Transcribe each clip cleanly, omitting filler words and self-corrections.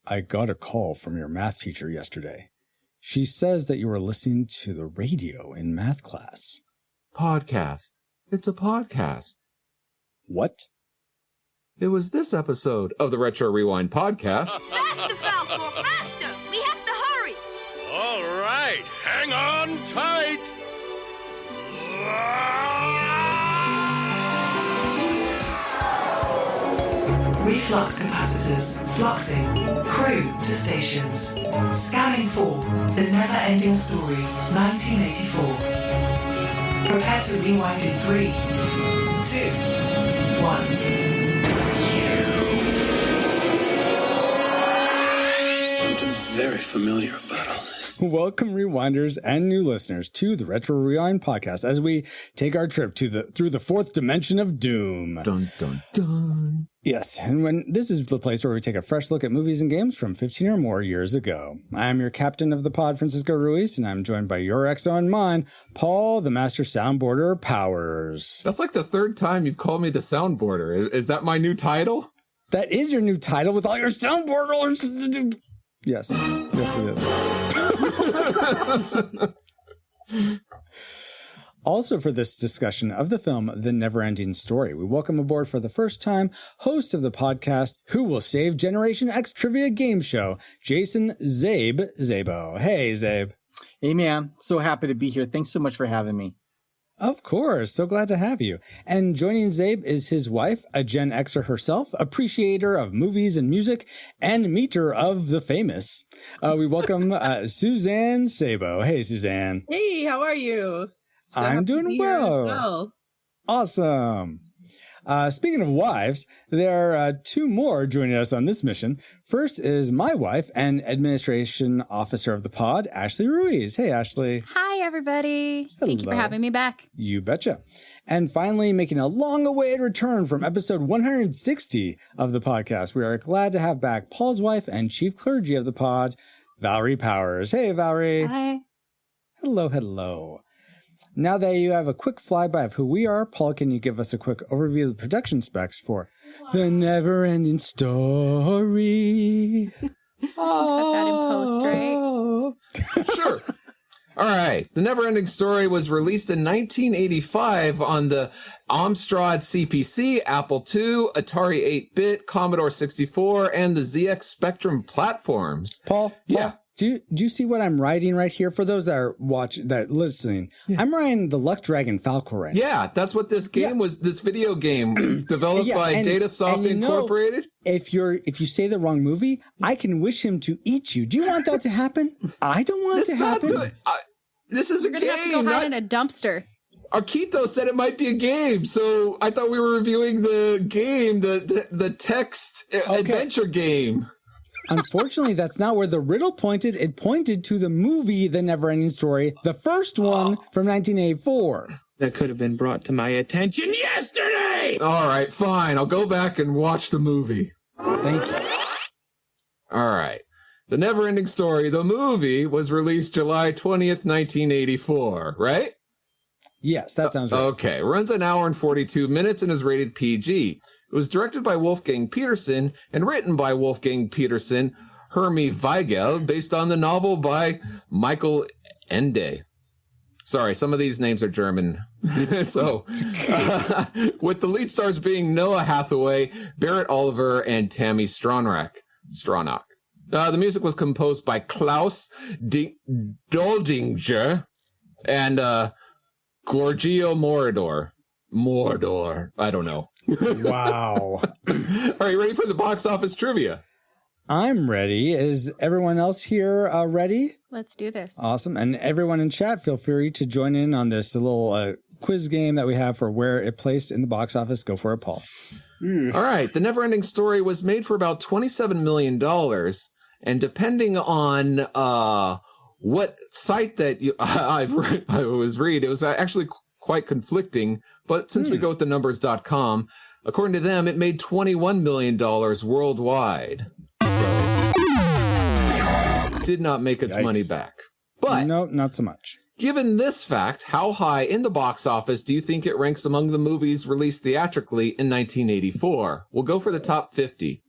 I got a call from your math teacher yesterday. She says that you were listening to the radio in math class. Podcast. It's a podcast. What? It was this episode of the Retro Rewind podcast. Faster, Falcor, faster! We have to hurry! All right, hang on tight. Reflux capacitors, fluxing, crew to stations. Scanning for The NeverEnding Story, 1984. Prepare to rewind in 3, 2, 1. Something very familiar about all this. Welcome, rewinders and new listeners, to the Retro Rewind podcast as we take our trip through the fourth dimension of doom. Dun, dun, dun. Yes, and when this is the place where we take a fresh look at movies and games from 15 or more years ago. I'm your captain of the pod, Francisco Ruiz, and I'm joined by your XO and mine, Paul, the master soundboarder Powers. That's like the third time you've called me the soundboarder. Is that my new title? That is your new title with all your soundboarders. Yes, it is. Also for this discussion of the film, The NeverEnding Story, we welcome aboard for the first time host of the podcast, Who Will Save Generation X Trivia Game Show, Jason Zabo. Hey, Zabe. Hey, man. So happy to be here. Thanks so much for having me. Of course. So glad to have you. And joining Zabe is his wife, a Gen Xer herself, appreciator of movies and music, and meter of the famous. We welcome Suzanne Sabo. Hey, Suzanne. Hey, how are you? So I'm doing well. Awesome. Speaking of wives, there are two more joining us on this mission. First is my wife and administration officer of the pod, Ashley Ruiz. Hey, Ashley. Hi, everybody. Hello. Thank you for having me back. You betcha. And finally, making a long-awaited return from episode 160 of the podcast, we are glad to have back Paul's wife and chief clergy of the pod, Valerie Powers. Hey, Valerie. Hi. Hello. Now that you have a quick flyby of who we are, Paul, can you give us a quick overview of the production specs for The NeverEnding Story? Cut that in post, right? Sure. All right. The NeverEnding Story was released in 1985 on the Amstrad CPC, Apple II, Atari 8-bit, Commodore 64, and the ZX Spectrum platforms. Paul? Yeah. Do you see what I'm writing right here? For those that are listening, yeah. I'm writing the Luck Dragon Falcor right now. Yeah, that's what this game was. This video game developed by Datasoft Incorporated. If you say the wrong movie, I can wish him to eat you. Do you want that to happen? I don't want it to happen. This is a game. You're gonna have to go hide in a dumpster. Arquito said it might be a game, so I thought we were reviewing the game, the text adventure game. Unfortunately, that's not where the riddle pointed. It pointed to the movie, The NeverEnding Story, the first one from 1984. That could have been brought to my attention yesterday. All right, fine. I'll go back and watch the movie. Thank you. All right. The NeverEnding Story, the movie, was released July 20th, 1984, right? Yes, that sounds right. Okay. Runs an hour and 42 minutes and is rated PG. It was directed by Wolfgang Petersen and written by Wolfgang Petersen, Hermie Weigel, based on the novel by Michael Ende. Sorry, some of these names are German. So, with the lead stars being Noah Hathaway, Barrett Oliver, and Tammy Stronach. The music was composed by Klaus Doldinger and Giorgio Moroder. I don't know. Wow. Are you ready for the box office trivia? I'm ready. Is everyone else here ready? Let's do this. Awesome. And everyone in chat, feel free to join in on this little quiz game that we have for where it placed in the box office. Go for it, Paul. All right. The NeverEnding Story was made for about $27 million. And depending on what site that I was reading, it was actually quite conflicting. But since we go with the numbers.com, according to them, it made $21 million worldwide. So, did not make its money back. But no, not so much. Given this fact, how high in the box office do you think it ranks among the movies released theatrically in 1984? We'll go for the top 50.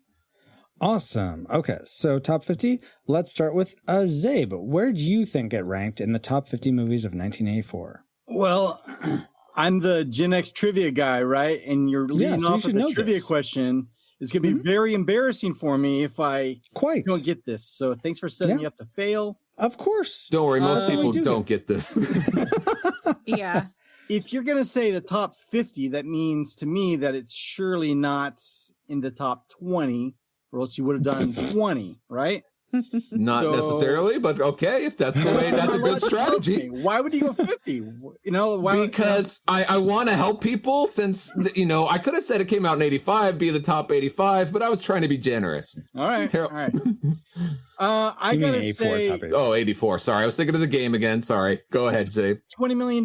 Awesome. Okay, so top 50. Let's start with Zabe. Where do you think it ranked in the top 50 movies of 1984? Well, I'm the Gen X trivia guy, right? And you're leading off with a trivia question. It's going to be very embarrassing for me if I don't get this. So thanks for setting me up to fail. Of course. Don't worry, most people don't get this. Yeah. If you're going to say the top 50, that means to me that it's surely not in the top 20, or else you would have done 20, right? Not necessarily, but okay, if that's the way, that's a good strategy. Why would you go 50? You know, why? Because I want to help people since, I could have said it came out in 85, be the top 85, but I was trying to be generous. All right. All right. I got to say... 84. Sorry, I was thinking of the game again. Sorry. Go ahead, Zabe. $20 million,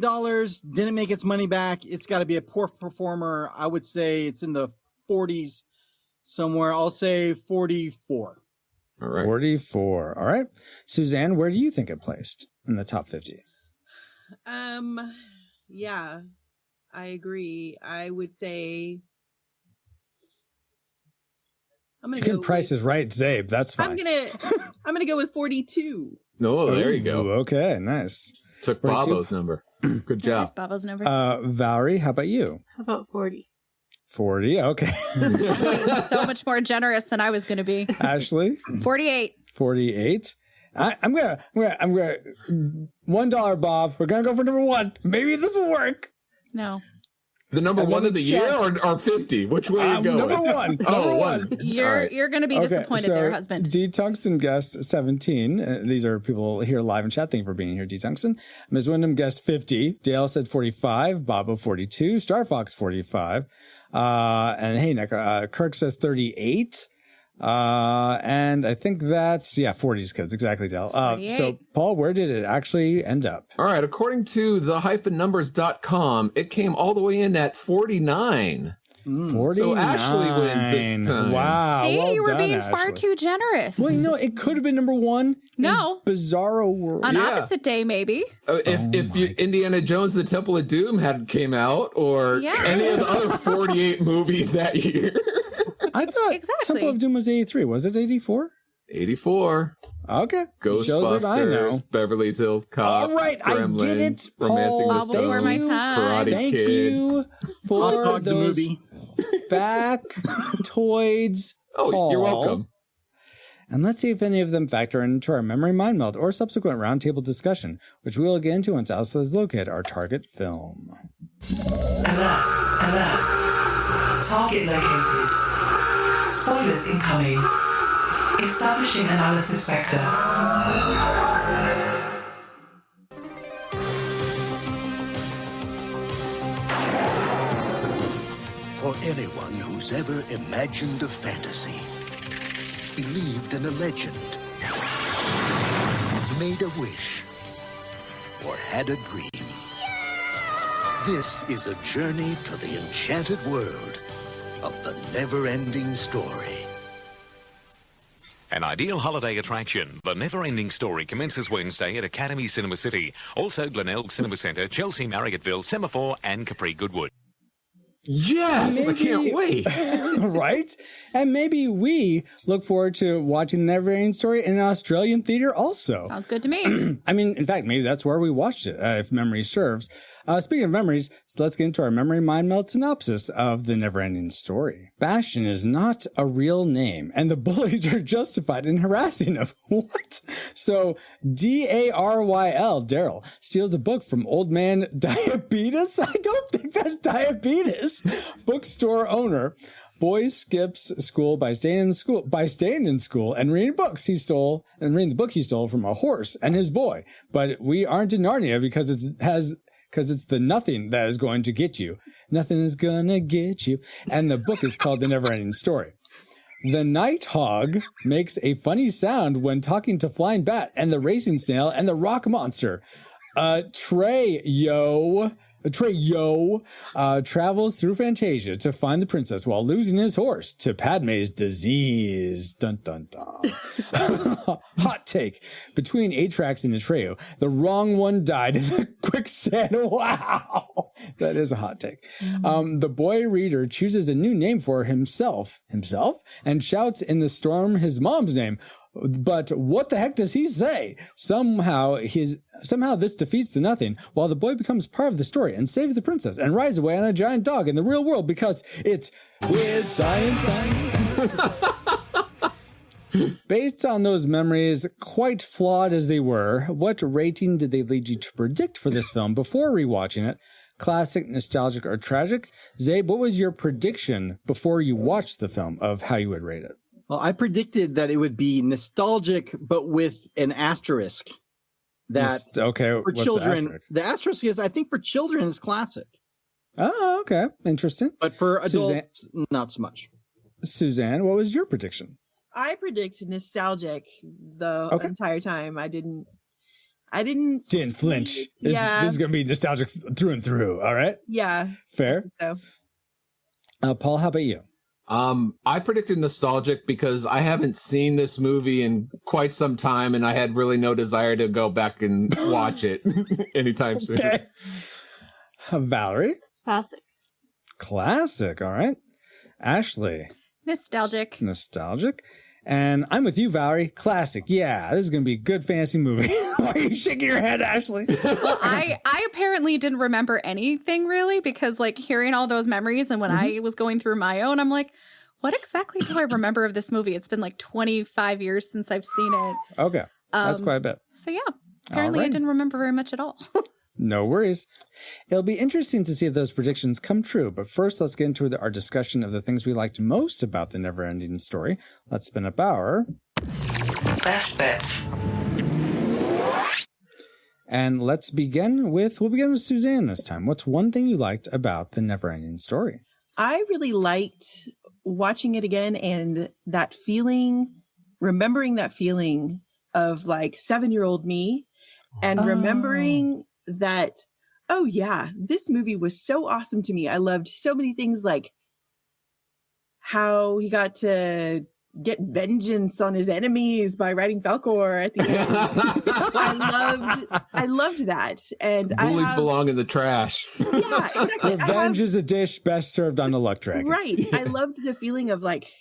didn't make its money back. It's got to be a poor performer. I would say it's in the 40s somewhere. I'll say 44. All right. 44. All right. Suzanne, where do you think it placed in the top 50? Yeah, I agree. I would say You can Price is Right, Zabe. That's fine. I'm gonna go with 42. No, there you go. Okay, nice. Took 42. Bobo's number. Good job. Nice, Bobo's number. Valerie, how about you? How about 40? 40. Okay. So much more generous than I was going to be. Ashley? 48. 48. I'm gonna $1, Bob. We're gonna go for number 1. Maybe this will work. No. The number 1 of the year or 50? Which way are you going? Number 1. Number 1. You're going to be disappointed there, husband. D. Tungsten guessed 17. These are people here live in chat. Thank you for being here, D. Tungsten. Ms. Wyndham guessed 50. Dale said 45. Bobo 42. Star Fox 45. And hey, Nick, Kirk says 38. And I think that's 40s kids. Exactly, Dale. So Paul, where did it actually end up? All right. According to the-numbers.com, it came all the way in at 49. 49. So Ashley wins this time. Wow. See, well you were done, being Ashley. far too generous. Well, it could have been number 1. No. Bizarro World. On opposite day, maybe. If Indiana Jones and the Temple of Doom came out, or any of the other 48 movies that year. I thought Temple of Doom was 83. Was it 84? 84. Okay. Ghostbusters, I know. Beverly Hills Cop. All right, Gremlins, I get it, Paul. Romancing the Before my Stone, time. Karate Thank Kid. you for those factoids, Paul. You're welcome. And let's see if any of them factor into our memory mind meld or subsequent roundtable discussion, which we'll get into once Alice has located our target film. Alert, alert. Target located. Spoilers incoming. Establishing analysis vector. For anyone who's ever imagined a fantasy, believed in a legend, made a wish, or had a dream, this is a journey to the enchanted world of the NeverEnding Story. An ideal holiday attraction, The NeverEnding Story commences Wednesday at Academy Cinema City. Also Glenelg Cinema Centre, Chelsea, Marriotteville, Semaphore and Capri Goodwood. Yes, I can't wait. Right? And maybe we look forward to watching the NeverEnding Story in an Australian theater also. Sounds good to me. I mean, in fact, maybe that's where we watched it, if memory serves. Speaking of memories, so let's get into our memory mind meld synopsis of the NeverEnding Story. Bastion is not a real name, and the bullies are justified in harassing him. What? So Daryl, Daryl, steals a book from Old Man Diabetes? I don't think that's diabetes. Bookstore owner. Boy skips school by staying in school and reading books he stole reading the book he stole from a horse and his boy. But we aren't in Narnia because it's the nothing that is going to get you. Nothing is gonna get you. And the book is called The NeverEnding Story. The Nighthog makes a funny sound when talking to Flying Bat and the Racing Snail and the Rock Monster. Treyo travels through Fantasia to find the princess while losing his horse to Padme's disease. Dun, dun, dun. Hot take. Between Atrax and Atreyu, the wrong one died in the quicksand. Wow. That is a hot take. The boy reader chooses a new name for himself, and shouts in the storm his mom's name. But what the heck does he say? Somehow this defeats the nothing, while the boy becomes part of the story and saves the princess and rides away on a giant dog in the real world because it's with science. Based on those memories, quite flawed as they were, what rating did they lead you to predict for this film before rewatching it? Classic, nostalgic, or tragic? Zabe, what was your prediction before you watched the film of how you would rate it? Well, I predicted that it would be nostalgic, but with an asterisk. That for children, the asterisk is, I think, for children is classic. Oh, okay, interesting. But for adults, not so much. Suzanne, what was your prediction? I predicted nostalgic the entire time. I didn't flinch. This is going to be nostalgic through and through. All right. Yeah. Fair. So. Paul, how about you? I predicted nostalgic because I haven't seen this movie in quite some time, and I had really no desire to go back and watch it anytime soon. Okay. Valerie? Classic. All right. Ashley? Nostalgic. And I'm with you, Valerie. Classic. Yeah, this is going to be a good fantasy movie. Why are you shaking your head, Ashley? Well, I apparently didn't remember anything really because like hearing all those memories and when I was going through my own, I'm like, what exactly do I remember of this movie? It's been like 25 years since I've seen it. Okay. That's quite a bit. So yeah, apparently I didn't remember very much at all. No worries. It'll be interesting to see if those predictions come true. But first, let's get into our discussion of the things we liked most about the NeverEnding Story. Let's spin up our best bets. And we'll begin with Suzanne this time. What's one thing you liked about the NeverEnding Story? I really liked watching it again and that feeling, remembering that feeling of like 7-year-old me and remembering that, oh yeah, this movie was so awesome to me. I loved so many things, like how he got to get vengeance on his enemies by riding Falcor at the end. I loved that. And bullies belong in the trash. Yeah, exactly. Revenge is a dish best served on a luck dragon. Right. I loved the feeling of like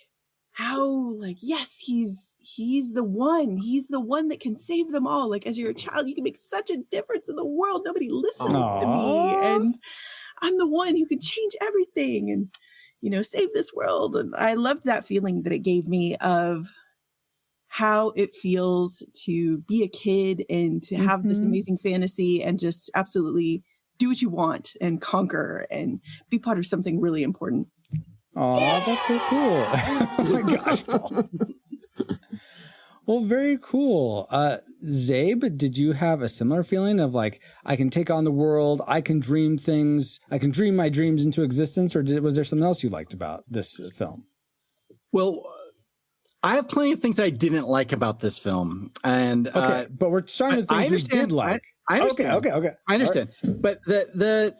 how, like, yes, he's the one. He's the one that can save them all. Like, as you're a child, you can make such a difference in the world. Nobody listens to me. And I'm the one who can change everything and, you know, save this world. And I loved that feeling that it gave me of how it feels to be a kid and to have this amazing fantasy and just absolutely do what you want and conquer and be part of something really important. Oh, that's so cool. Oh my gosh, Paul. Well, very cool. Zabe, did you have a similar feeling of like, I can take on the world, I can dream things, I can dream my dreams into existence, or was there something else you liked about this film? Well, I have plenty of things that I didn't like about this film. And okay, but we're starting with things we did like. I understand. Okay. I understand. Right. But the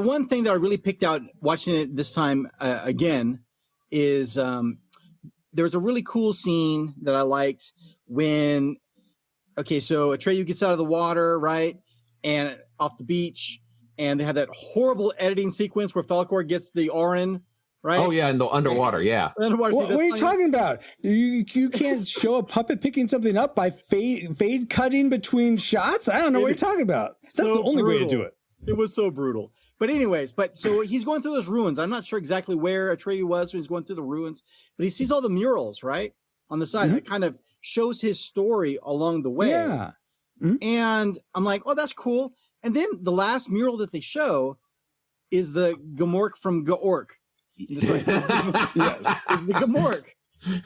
one thing that I really picked out watching it this time again is there was a really cool scene that I liked when, so Atreyu gets out of the water, right? And off the beach, and they have that horrible editing sequence where Falcor gets the Orin, right? Oh, yeah, in the underwater, yeah. Underwater. What are you talking about? You can't show a puppet picking something up by fade cutting between shots? I don't know what you're talking about. That's so the only way to do it. It was so brutal. But anyways, so he's going through those ruins. I'm not sure exactly where Atreyu was when he's going through the ruins, but he sees all the murals, right? On the side. It kind of shows his story along the way. Yeah. And I'm like, oh, that's cool. And then the last mural that they show is the Gamork from Gaork. Yes. It's the Gamork.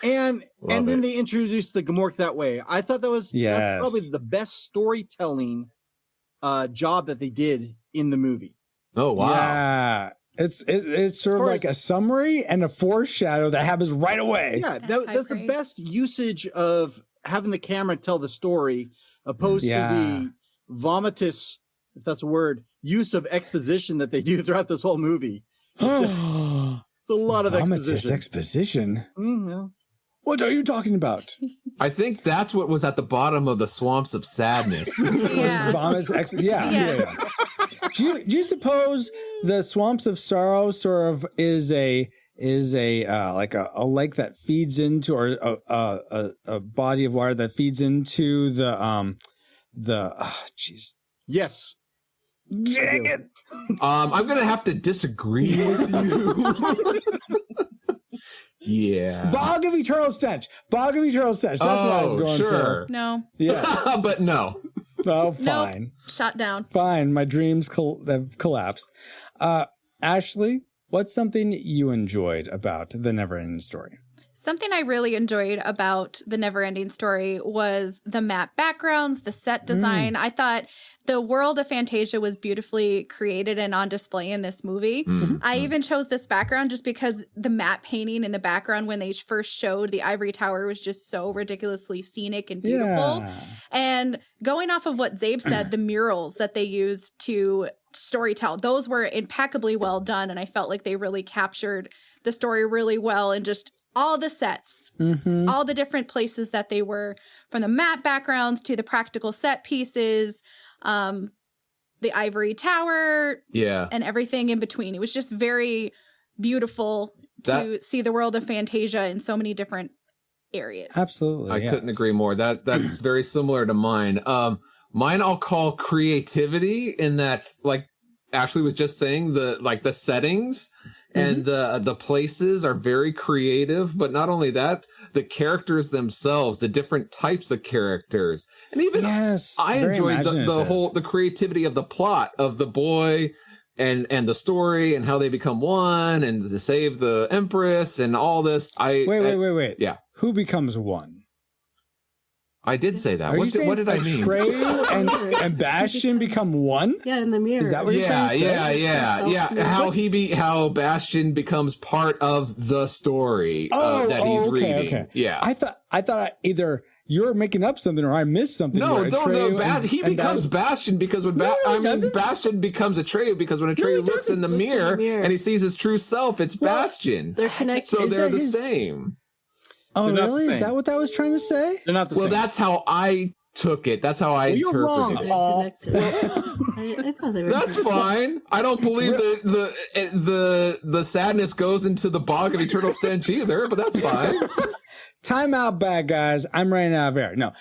And then they introduced the Gamork that way. I thought that's probably the best storytelling job that they did in the movie. Oh, wow. Yeah. It's sort of like a summary and a foreshadow that happens right away. Yeah, that's the best usage of having the camera tell the story opposed to the vomitous, if that's a word, use of exposition that they do throughout this whole movie. It's a lot of exposition. Mm-hmm. What are you talking about? I think that's what was at the bottom of the swamps of sadness. Yeah. Do you suppose the Swamps of Sorrow sort of is a like a lake that feeds into, or a body of water that feeds into the Yes. Dang it. I'm gonna have to disagree with you. Yeah. Bog of Eternal Stench. Bog of Eternal Stench. That's what I was going for. No. Yes. But no. Oh, fine. Nope. Shot down. Fine. My dreams have collapsed. Ashley, what's something you enjoyed about the NeverEnding Story? Something I really enjoyed about the NeverEnding Story was the map backgrounds, the set design. I thought the world of Fantasia was beautifully created and on display in this movie. I even chose this background just because the map painting in the background when they first showed the Ivory Tower was just so ridiculously scenic and beautiful. Yeah. And going off of what Zabe said, the murals that they used to storytell, those were impeccably well done. And I felt like they really captured the story really well, and just all the sets, all the different places that they were, from the map backgrounds to the practical set pieces, the Ivory Tower, and everything in between. It was just very beautiful to see the world of Fantasia in so many different areas. Absolutely. I couldn't agree more. That's very similar to mine. Mine I'll call creativity, in that, like Ashley was just saying, the settings and the places are very creative, but not only that, the characters themselves, the different types of characters. And even I enjoyed the creativity of the plot of the boy and the story and how they become one and to save the Empress and all this. Wait. Yeah. Who becomes one? I did say that. What did I mean? Atreyu and Bastion become one? Yeah, in the mirror. Is that what you're trying to say? Yeah. How Bastion becomes part of the story that he's reading. Okay. Yeah. I thought either you're making up something or I missed something. No. He becomes Bastion because when Bastion becomes Atreyu, because when Atreyu looks in the mirror and he sees his true self, it's Bastion. They're connected. So they're the same. Oh, really? Is that what that was trying to say? They're not the same. Well, that's how I took it. That's how I interpreted wrong, it. Paul. I thought they were That's fine. I don't believe the sadness goes into the bog of eternal stench either, but that's fine. Time out, bad guys. I'm running out of air. No.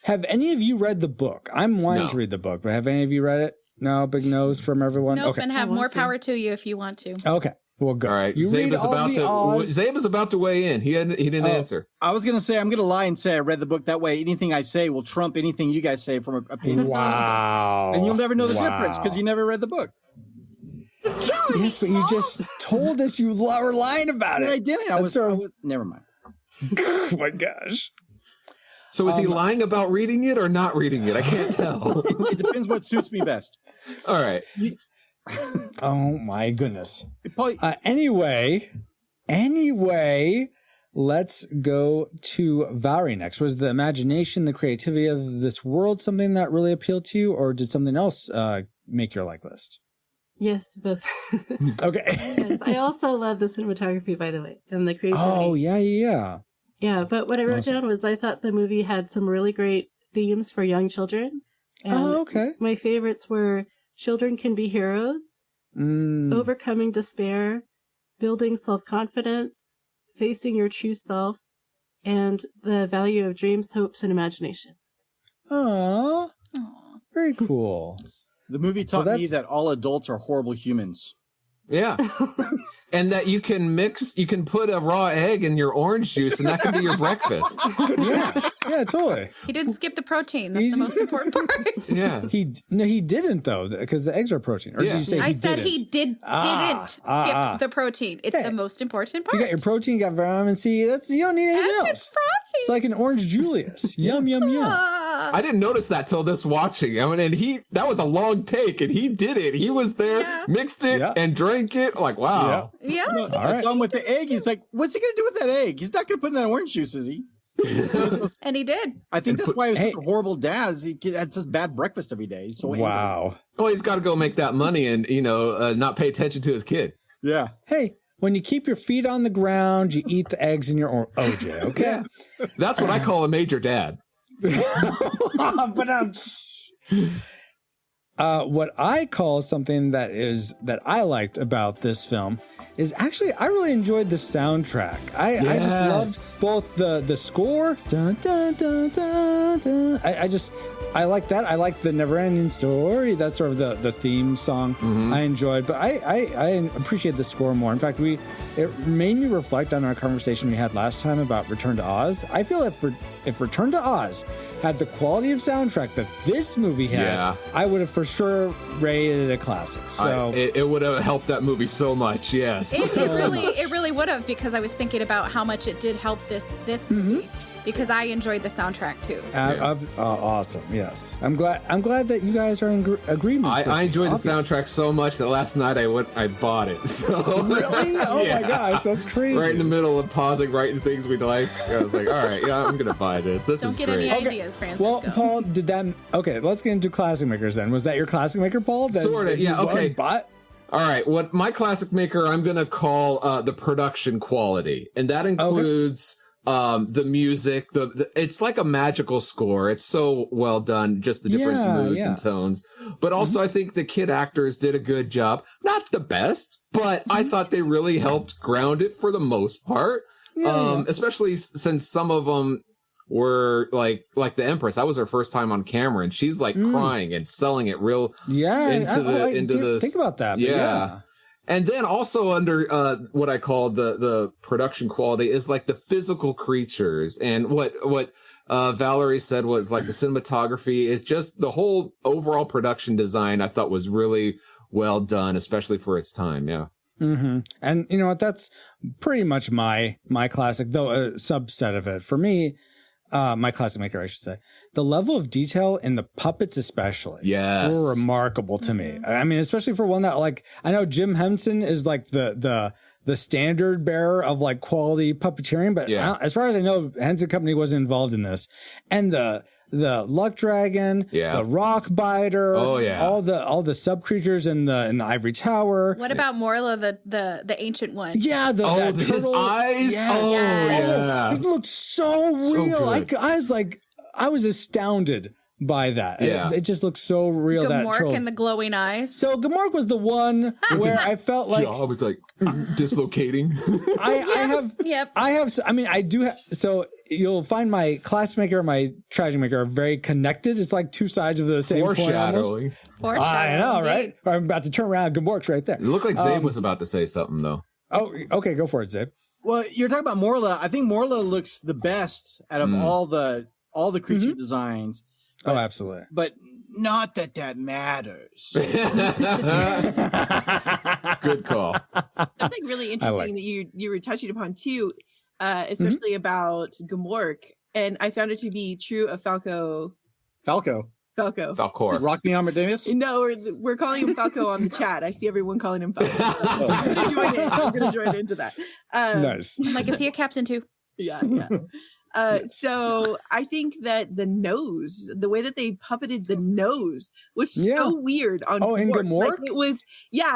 Have any of you read the book? I'm wanting to read the book, but have any of you read it? No? Big nose from everyone? Nope, okay. And have more power to you if you want to. Okay. Well, good. All right. You read all the Oz. Zabe is about to weigh in. He didn't answer. I was going to say, I'm going to lie and say I read the book. That way, anything I say will trump anything you guys say from a opinion. Wow. And you'll never know the difference because you never read the book. Yes, but you just told us you were lying about it. I didn't. I was never mind. Oh my gosh. So is he lying about reading it or not reading it? I can't tell. It depends what suits me best. All right. Oh my goodness. Anyway, let's go to Valerie next. Was the imagination, the creativity of this world something that really appealed to you, or did something else make your like list? Yes, to both. Okay. Yes, I also love the cinematography, by the way, and the creativity. Oh, yeah. Yeah, but what I wrote down was I thought the movie had some really great themes for young children. And okay. My favorites were children can be heroes, overcoming despair, building self-confidence, facing your true self, and the value of dreams, hopes, and imagination. Aww. Very cool. The movie taught me that all adults are horrible humans. Yeah. And that you can put a raw egg in your orange juice and that can be your breakfast. Yeah, totally. He didn't skip the protein. That's the most important part. Yeah. He didn't though, because the eggs are protein. Or did you say I said he didn't skip the protein. It's the most important part. You got your protein, you got vitamin C. You don't need anything else. It's frothy. It's like an orange Julius. Yum, yum, yum. I didn't notice that till this watching. I mean, and that was a long take, and he did it. He was there, mixed it, and drank it. Like, wow. Yeah. All right. I saw him with the egg. He's like, what's he going to do with that egg? He's not going to put in that orange juice, is he? And he did. I think that's why he was such a horrible dad. He had such bad breakfast every day. So wow. Well, he's got to go make that money and, not pay attention to his kid. Yeah. Hey, when you keep your feet on the ground, you eat the eggs in your OJ, okay? Yeah. That's what I call a major dad. But What I call something that I liked about this film is actually I really enjoyed the soundtrack. I just loved both the score. Dun, dun, dun, dun, dun. I like that. I like the NeverEnding Story. That's sort of the theme song I enjoyed. But I appreciate the score more. In fact, it made me reflect on our conversation we had last time about Return to Oz. I feel if Return to Oz had the quality of soundtrack that this movie had, I would have for sure rated it a classic. So it would have helped that movie so much. Yes, it really would have, because I was thinking about how much it did help this movie. Because I enjoyed the soundtrack too. Awesome. Yes, I'm glad that you guys are in agreement. I enjoyed the soundtrack so much that last night I bought it. So. Really? Oh my gosh, that's crazy! Right in the middle of pausing, writing things we like, I was like, all right, I'm gonna buy this. This is great. Don't get any ideas, Francisco. Well, Paul, did that? Okay, let's get into classic makers then. Was that your classic maker, Paul? Sort of. Yeah. Okay. All right. What my classic maker I'm gonna call the production quality, and that includes. The music, it's like a magical score. It's so well done, just the different moods and tones. But also, I think the kid actors did a good job. Not the best, but I thought they really helped ground it for the most part. Especially since some of them were like the Empress. That was her first time on camera, and she's like crying and selling it real into the think about that. Yeah. And then also under what I call the production quality is like the physical creatures, and what Valerie said was like the cinematography. It's just the whole overall production design I thought was really well done, especially for its time. Yeah. Mm-hmm. And you know what? That's pretty much my classic, though a subset of it. For me, my classic maker, I should say. The level of detail in the puppets especially were remarkable to me. I mean, especially for one that, like, I know Jim Henson is like the standard bearer of like quality puppeteering, but as far as I know, Henson Company wasn't involved in this. And the Luck Dragon, the Rock Biter, all the sub creatures in the Ivory Tower. What about Morla, the ancient one? Yeah, his eyes. Yes. It looked so real. So I was astounded by that. It just looked so real. Gamork and the glowing eyes. So Gamork was the one where I felt like I was like dislocating. I do have. So you'll find my classic maker and my tragic maker are very connected. It's like two sides of the same coin. I know, right? I'm about to turn around. Gamork's right there. It looked like Zabe was about to say something though. Oh, okay, go for it, Zabe. Well, you're talking about Morla. I think Morla looks the best out of all the creature designs. But, absolutely. But not that matters. Good call. Something really interesting that you were touching upon too, especially about Gamork, and I found it to be true of Falco. Falcor. Rock me Amadeus? No, we're calling him Falco on the chat. I see everyone calling him Falco. I'm going to join into that. Nice. Like, is he a captain too? Yeah. So I think that the nose, the way that they puppeted the nose was so weird on in Gamork? Like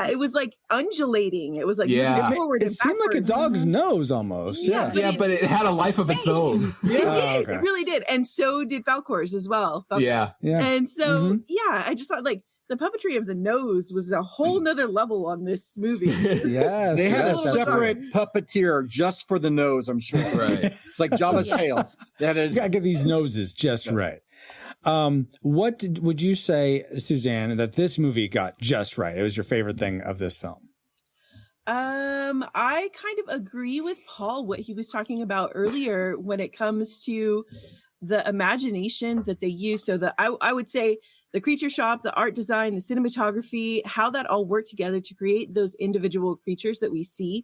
it was like undulating. It was like forward it seemed like a dog's nose almost. But it had a life of its own. It really did. And so did Falcor's as well. Yeah. And so I just thought like the puppetry of the nose was a whole nother level on this movie. They had a separate puppeteer just for the nose, I'm sure. Right. It's like Jabba's tail. You gotta get these noses just right. What would you say, Suzanne, that this movie got just right? It was your favorite thing of this film? I kind of agree with Paul, what he was talking about earlier when it comes to the imagination that they use. So I would say the creature shop, the art design, the cinematography, how that all worked together to create those individual creatures that we see.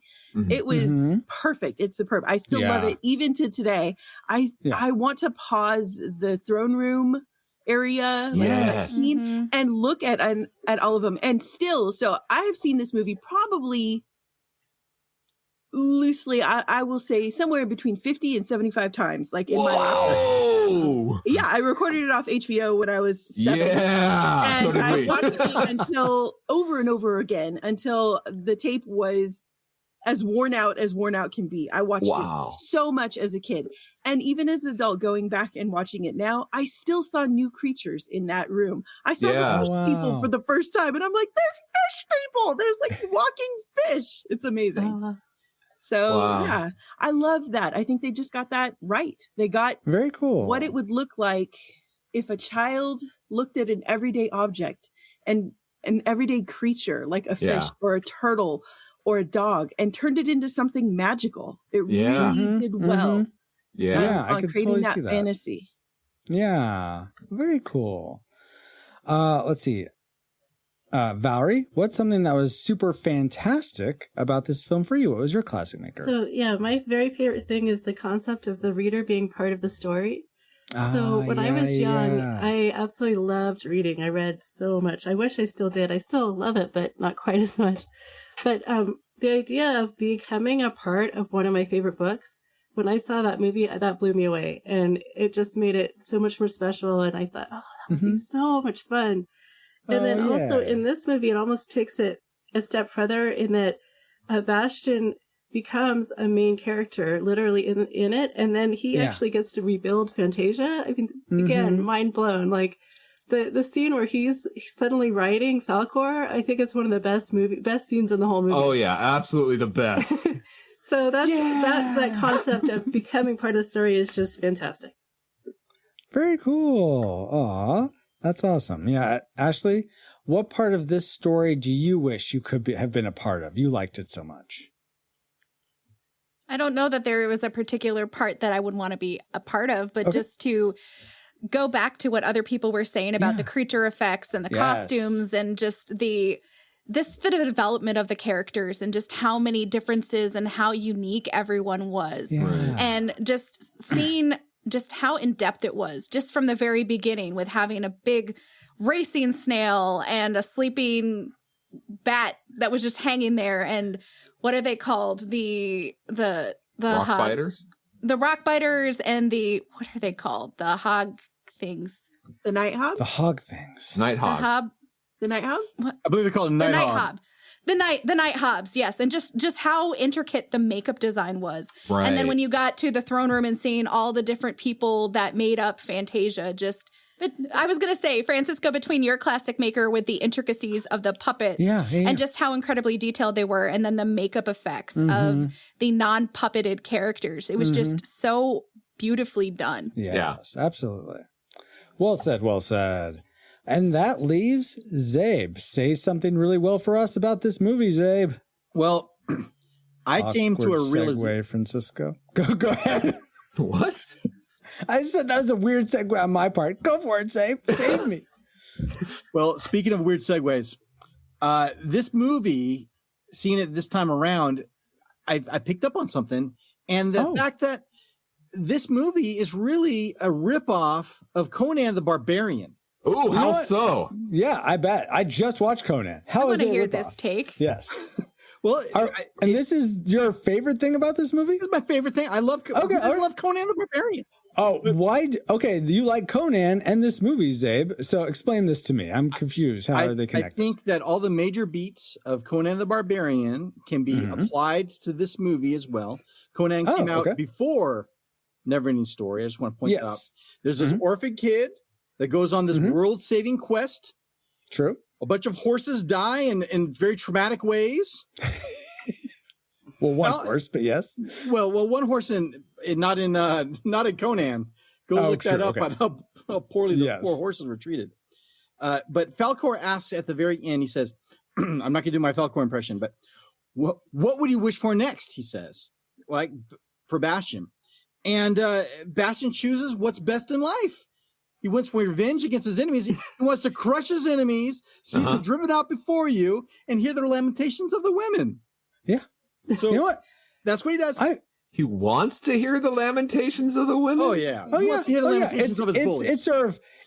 It was perfect. It's superb. I still love it even to today. I want to pause the throne room area and look at all of them. And still, so I have seen this movie probably loosely, I will say somewhere between 50 and 75 times. Like in my life. Yeah, I recorded it off HBO when I was 7. Yeah, and I watched it until over and over again until the tape was as worn out can be. I watched it so much as a kid. And even as an adult going back and watching it now, I still saw new creatures in that room. I saw the fish people for the first time, and I'm like, there's fish people. There's like walking fish. It's amazing. So yeah, I love that. I think they just got that right. They got very cool what it would look like if a child looked at an everyday object and an everyday creature like a fish or a turtle or a dog and turned it into something magical. It really did well. Yeah, I could creating totally see that fantasy. Yeah, very cool. Let's see. Valerie, what's something that was super fantastic about this film for you? What was your classic maker? So yeah, my very favorite thing is the concept of the reader being part of the story. So when I was young, I absolutely loved reading. I read so much. I wish I still did. I still love it, but not quite as much. But the idea of becoming a part of one of my favorite books, when I saw that movie, that blew me away. And it just made it so much more special. And I thought, oh, that would be so much fun. And then also in this movie, it almost takes it a step further in that Bastian becomes a main character literally in it. And then he actually gets to rebuild Fantasia. I mean, again, mind blown. Like the scene where he's suddenly riding Falcor, I think it's one of the best scenes in the whole movie. Oh yeah, absolutely the best. So that's that concept of becoming part of the story is just fantastic. Very cool. Aw, that's awesome. Yeah, Ashley, what part of this story do you wish you could have been a part of? You liked it so much. I don't know that there was a particular part that I would want to be a part of, but just to go back to what other people were saying about the creature effects and the costumes and just the development of the characters and just how many differences and how unique everyone was. And just seeing just how in-depth it was just from the very beginning with having a big racing snail and a sleeping bat that was just hanging there. And what are they called? The rock biters? The rock biters and what are they called? The hog things. The night hog? The hog things. Night hog. The night hog? I believe they call it night hog. The night hobs, yes. And just how intricate the makeup design was. Right. And then when you got to the throne room and seeing all the different people that made up Fantasia, I was going to say, Francisco, between your classic maker with the intricacies of the puppets and just how incredibly detailed they were, and then the makeup effects of the non-puppeted characters. It was just so beautifully done. Yes, absolutely. Well said, well said. And that leaves Zabe. Say something really well for us about this movie, Zabe. Well, I came to a realization. Francisco. Go ahead. What? I said that was a weird segue on my part. Go for it, Zabe. Save me. Well, speaking of weird segues, this movie, seeing it this time around, I picked up on something. And the fact that this movie is really a ripoff of Conan the Barbarian. Oh, how so? Yeah, I bet. I just watched Conan. How is it? I want to hear this take. Yes. Well, and this is your favorite thing about this movie? This is my favorite thing. I love Conan the Barbarian. Oh, why? Okay, you like Conan and this movie, Zabe. So explain this to me. I'm confused. How are they connected? I think that all the major beats of Conan the Barbarian can be applied to this movie as well. Conan came out before NeverEnding Story. I just want to point out. There's this orphan kid that goes on this world-saving quest. True. A bunch of horses die in very traumatic ways. Well, one horse, but yes. Well, one horse not in Conan. Go look that up on how poorly those poor horses were treated. But Falcor asks at the very end. He says, "I'm not going to do my Falcor impression, but what would you wish for next?" He says, like for Bastian, and Bastian chooses what's best in life. He wants for revenge against his enemies. He wants to crush his enemies, see them driven out before you, and hear the lamentations of the women. Yeah. So you know what? That's what he does. He wants to hear the lamentations of the women. Oh yeah.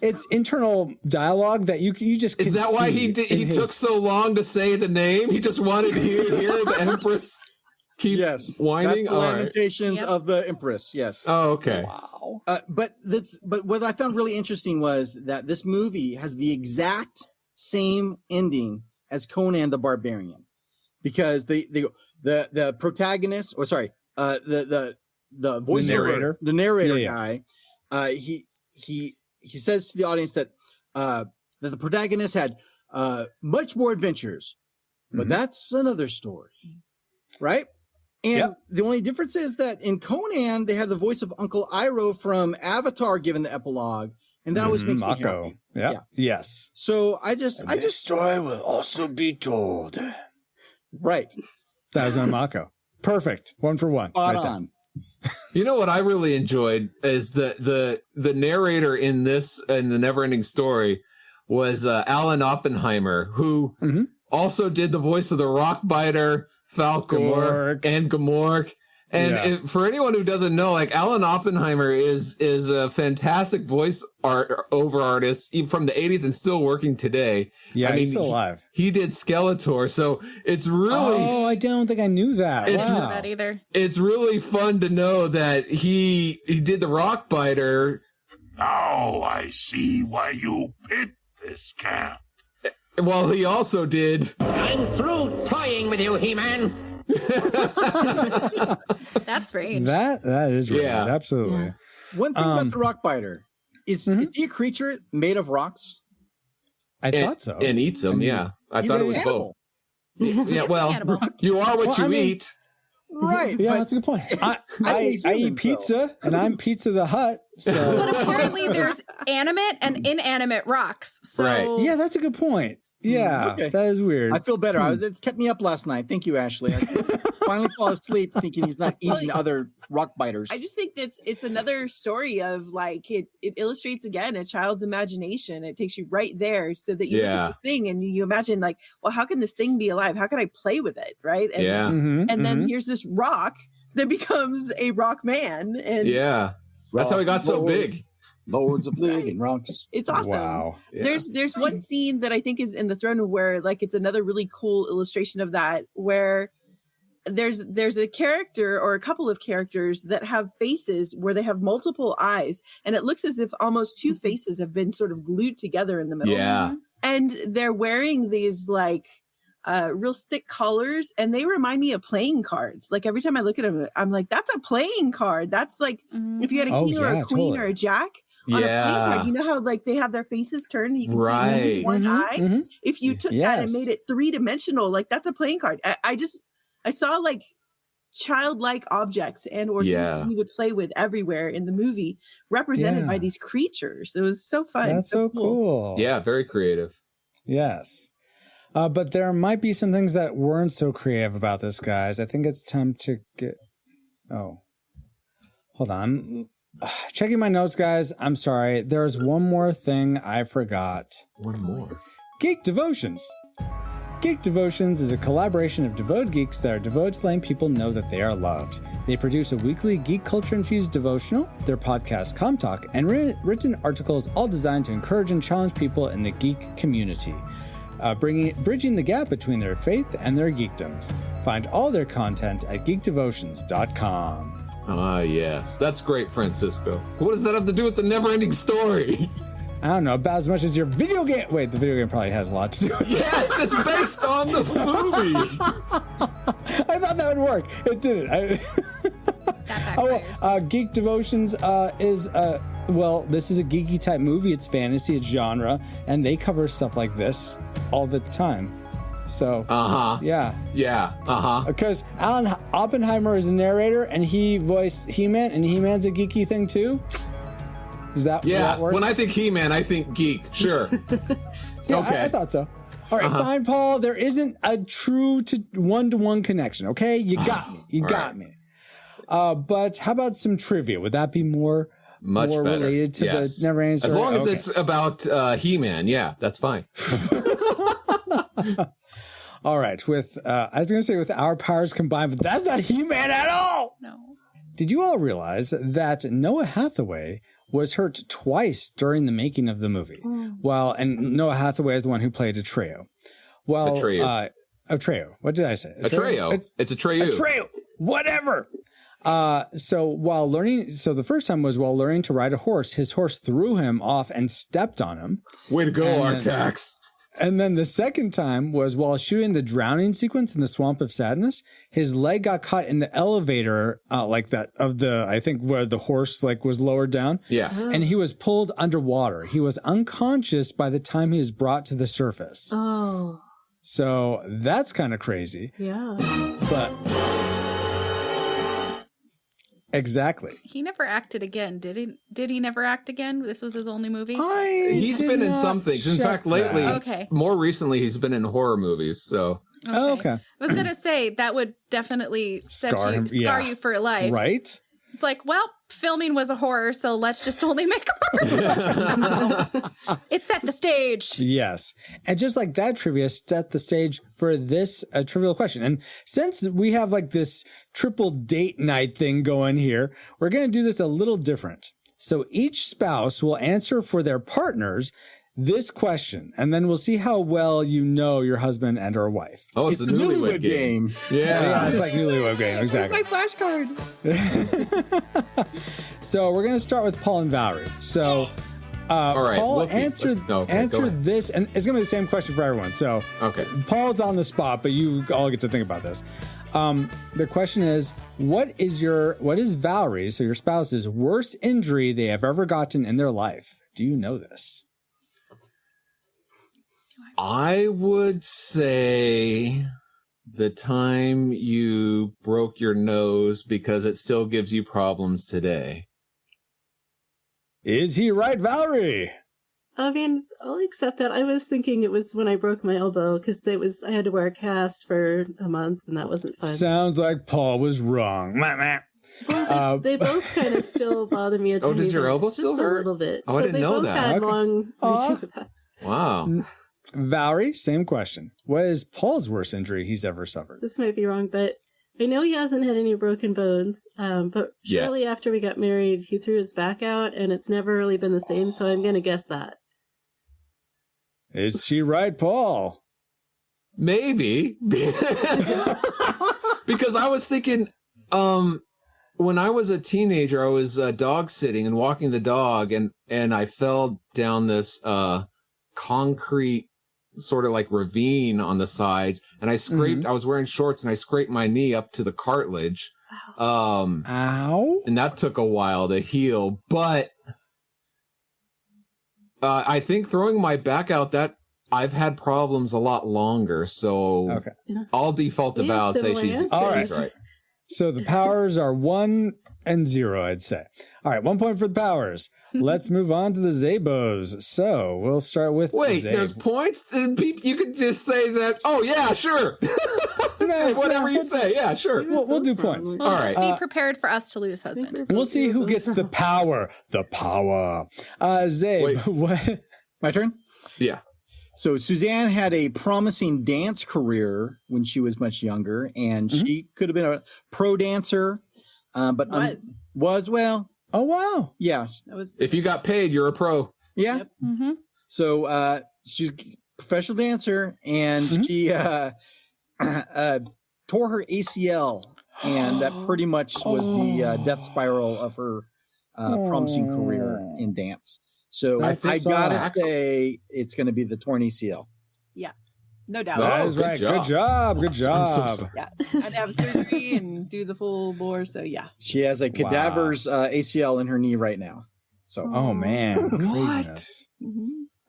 It's internal dialogue that you just. Is that why he took so long to say the name? He just wanted to hear the Empress keep whining. That's the lamentations of the Empress. Yes. Oh, okay. Wow. But what I found really interesting was that this movie has the exact same ending as Conan the Barbarian, because the protagonist, the the voiceover, the narrator guy, he says to the audience that the protagonist had much more adventures, but that's another story, right? And the only difference is that in Conan, they had the voice of Uncle Iroh from Avatar given the epilogue, and that always makes me happy. Yeah. Yes. So this story will also be told. Right. That was my Mako. Perfect. 1 for 1. Spot on. You know what I really enjoyed is the narrator in the NeverEnding Story was Alan Oppenheimer, who also did the voice of the Rockbiter, Falkor, and Gamork. And for anyone who doesn't know, like Alan Oppenheimer is a fantastic voice over artist even from the 80s and still working today. Yeah, he's still alive. He did Skeletor, so it's really. Oh, I don't think I knew that. I didn't know that either. It's really fun to know that he did the Rockbiter. Now I see why you picked this camp. Well, he also did. I'm through toying with you, He-Man. That's range. That is range. Absolutely. Yeah. One thing about the Rockbiter is he a creature made of rocks? I thought so. And eats them. I thought it was both. Yeah, well, you are what you eat. Right. Yeah, that's a good point. I eat pizza, and I'm Pizza the Hut. So. But apparently there's animate and inanimate rocks. So right. Yeah, that's a good point. Yeah, that is weird. I feel better. It kept me up last night. Thank you, Ashley. I finally fall asleep thinking he's not eating other rock biters. I just think it's another story of like it illustrates again a child's imagination. It takes you right there so that you look at this thing and you imagine like, well, how can this thing be alive? How can I play with it? Right. And, and then here's this rock that becomes a rock man. And that's how he got so big. Lords of Living Rocks. It's awesome. Wow. Yeah. There's one scene that I think is in the throne where like it's another really cool illustration of that, where there's a character or a couple of characters that have faces where they have multiple eyes, and it looks as if almost two faces have been sort of glued together in the middle. Yeah. And they're wearing these like real thick collars, and they remind me of playing cards. Like every time I look at them, I'm like, that's a playing card. That's like if you had a king or a queen or a jack on a playing card. You know how like they have their faces turned and you can see one eye? If you took that and made it 3-dimensional, like that's a playing card. I saw like childlike objects and or things that we would play with everywhere in the movie represented by these creatures. It was so fun. That's so cool. Yeah, very creative. Yes. But there might be some things that weren't so creative about this, guys. I think it's time to get... Oh. Hold on. Checking my notes, guys. I'm sorry. There's one more thing I forgot. One more. Geek Devotions. Geek Devotions is a collaboration of devoted geeks that are devoted to letting people know that they are loved. They produce a weekly geek culture-infused devotional, their podcast, Com Talk, and written articles all designed to encourage and challenge people in the geek community. Bridging the gap between their faith and their geekdoms. Find all their content at geekdevotions.com. Ah, yes. That's great, Francisco. What does that have to do with the NeverEnding Story? I don't know, about as much as your video game. Wait, the video game probably has a lot to do with it. Yes, it's based on the movie. I thought that would work. It didn't. Geek Devotions is... well, this is a geeky type movie. It's fantasy, it's genre, and they cover stuff like this all the time. So, because Alan Oppenheimer is the narrator, and he voiced He-Man, and He-Man's a geeky thing too. Does that work? When I think He-Man, I think geek. Sure. Okay, I thought so. All right, fine, Paul. There isn't a true one-to-one connection. Okay, you got me. You got me. But how about some trivia? Would that be more related to the NeverEnding Story? As long as it's about He-Man, that's fine. All right, I was going to say with our powers combined, but that's not He-Man at all. No. Did you all realize that Noah Hathaway was hurt twice during the making of the movie? Well, and Noah Hathaway is the one who played Atreyu. Well, Atreyu. What did I say? Atreyu. It's Atreyu. Atreyu. Whatever. So the first time was while learning to ride a horse, his horse threw him off and stepped on him. Way to go, Artax. And then the second time was while shooting the drowning sequence in the Swamp of Sadness. His leg got caught in the elevator, like that of the, I think where the horse like was lowered down. Yeah. And he was pulled underwater. He was unconscious by the time he was brought to the surface. Oh. So that's kind of crazy. Yeah. But exactly. He never acted again, did he? Did he never act again? This was his only movie? He's been in some things. In fact, lately, Okay. more recently, he's been in horror movies. So. Okay. I was going to say that would definitely scar you for life. Right? It's like, well, filming was a horror, so let's just only make horror. It set the stage. Yes. And just like that trivia set the stage for this trivial question. And since we have like this triple date night thing going here, we're going to do this a little different. So each spouse will answer for their partners this question, and then we'll see how well you know your husband and or wife. Oh, it's a newlywed game. Yeah, it's like newlywed game. Exactly. Where's my flashcard? So we're going to start with Paul and Valerie. So all right, Paul, go answer ahead. this, and it's going to be the same question for everyone. So Paul's on the spot, but you all get to think about this. The question is, what is Valerie's, so your spouse's, worst injury they have ever gotten in their life? Do you know this? I would say the time you broke your nose because it still gives you problems today. Is he right, Valerie? I mean, I'll accept that. I was thinking it was when I broke my elbow because I had to wear a cast for a month and that wasn't fun. Sounds like Paul was wrong. Well, they both kind of still bother me. Oh, does your elbow still hurt? A little bit. Oh, I didn't know that. They both had long reaching paths. Wow. Valerie, same question. What is Paul's worst injury he's ever suffered? This might be wrong, but I know he hasn't had any broken bones. But shortly after we got married, he threw his back out, and it's never really been the same. So I'm going to guess that. Is she right, Paul? Maybe. Because I was thinking, when I was a teenager, I was dog sitting and walking the dog, and I fell down this concrete sort of like ravine on the sides, and I scraped, I was wearing shorts, and I scraped my knee up to the cartilage. Ow. And that took a while to heal, but I think throwing my back out, that I've had problems a lot longer, so I'll default to Val and say she's right. So the powers are 1 and 0, I'd say. All right, 1 point for the powers. Let's move on to the Zabos. So we'll start with Wait, there's points? You could just say that, oh, yeah, sure. Whatever you say, yeah, sure. We'll do points. Well, just be prepared for us to lose, husband. We'll see who gets the power. The power. Zabe, what? My turn? Yeah. So Suzanne had a promising dance career when she was much younger, and she could have been a pro dancer, but was well. Oh wow! Yeah, if you got paid, you're a pro. Yeah. Yep. So she's a professional dancer, and she tore her ACL, and that pretty much was the death spiral of her promising career in dance. So I gotta say it's going to be the torn ACL. Yeah, no doubt. That is right. Good job. Good job. So yeah, I'd have surgery and do the full bore. So yeah, she has a cadaver's ACL in her knee right now. So oh man, craziness.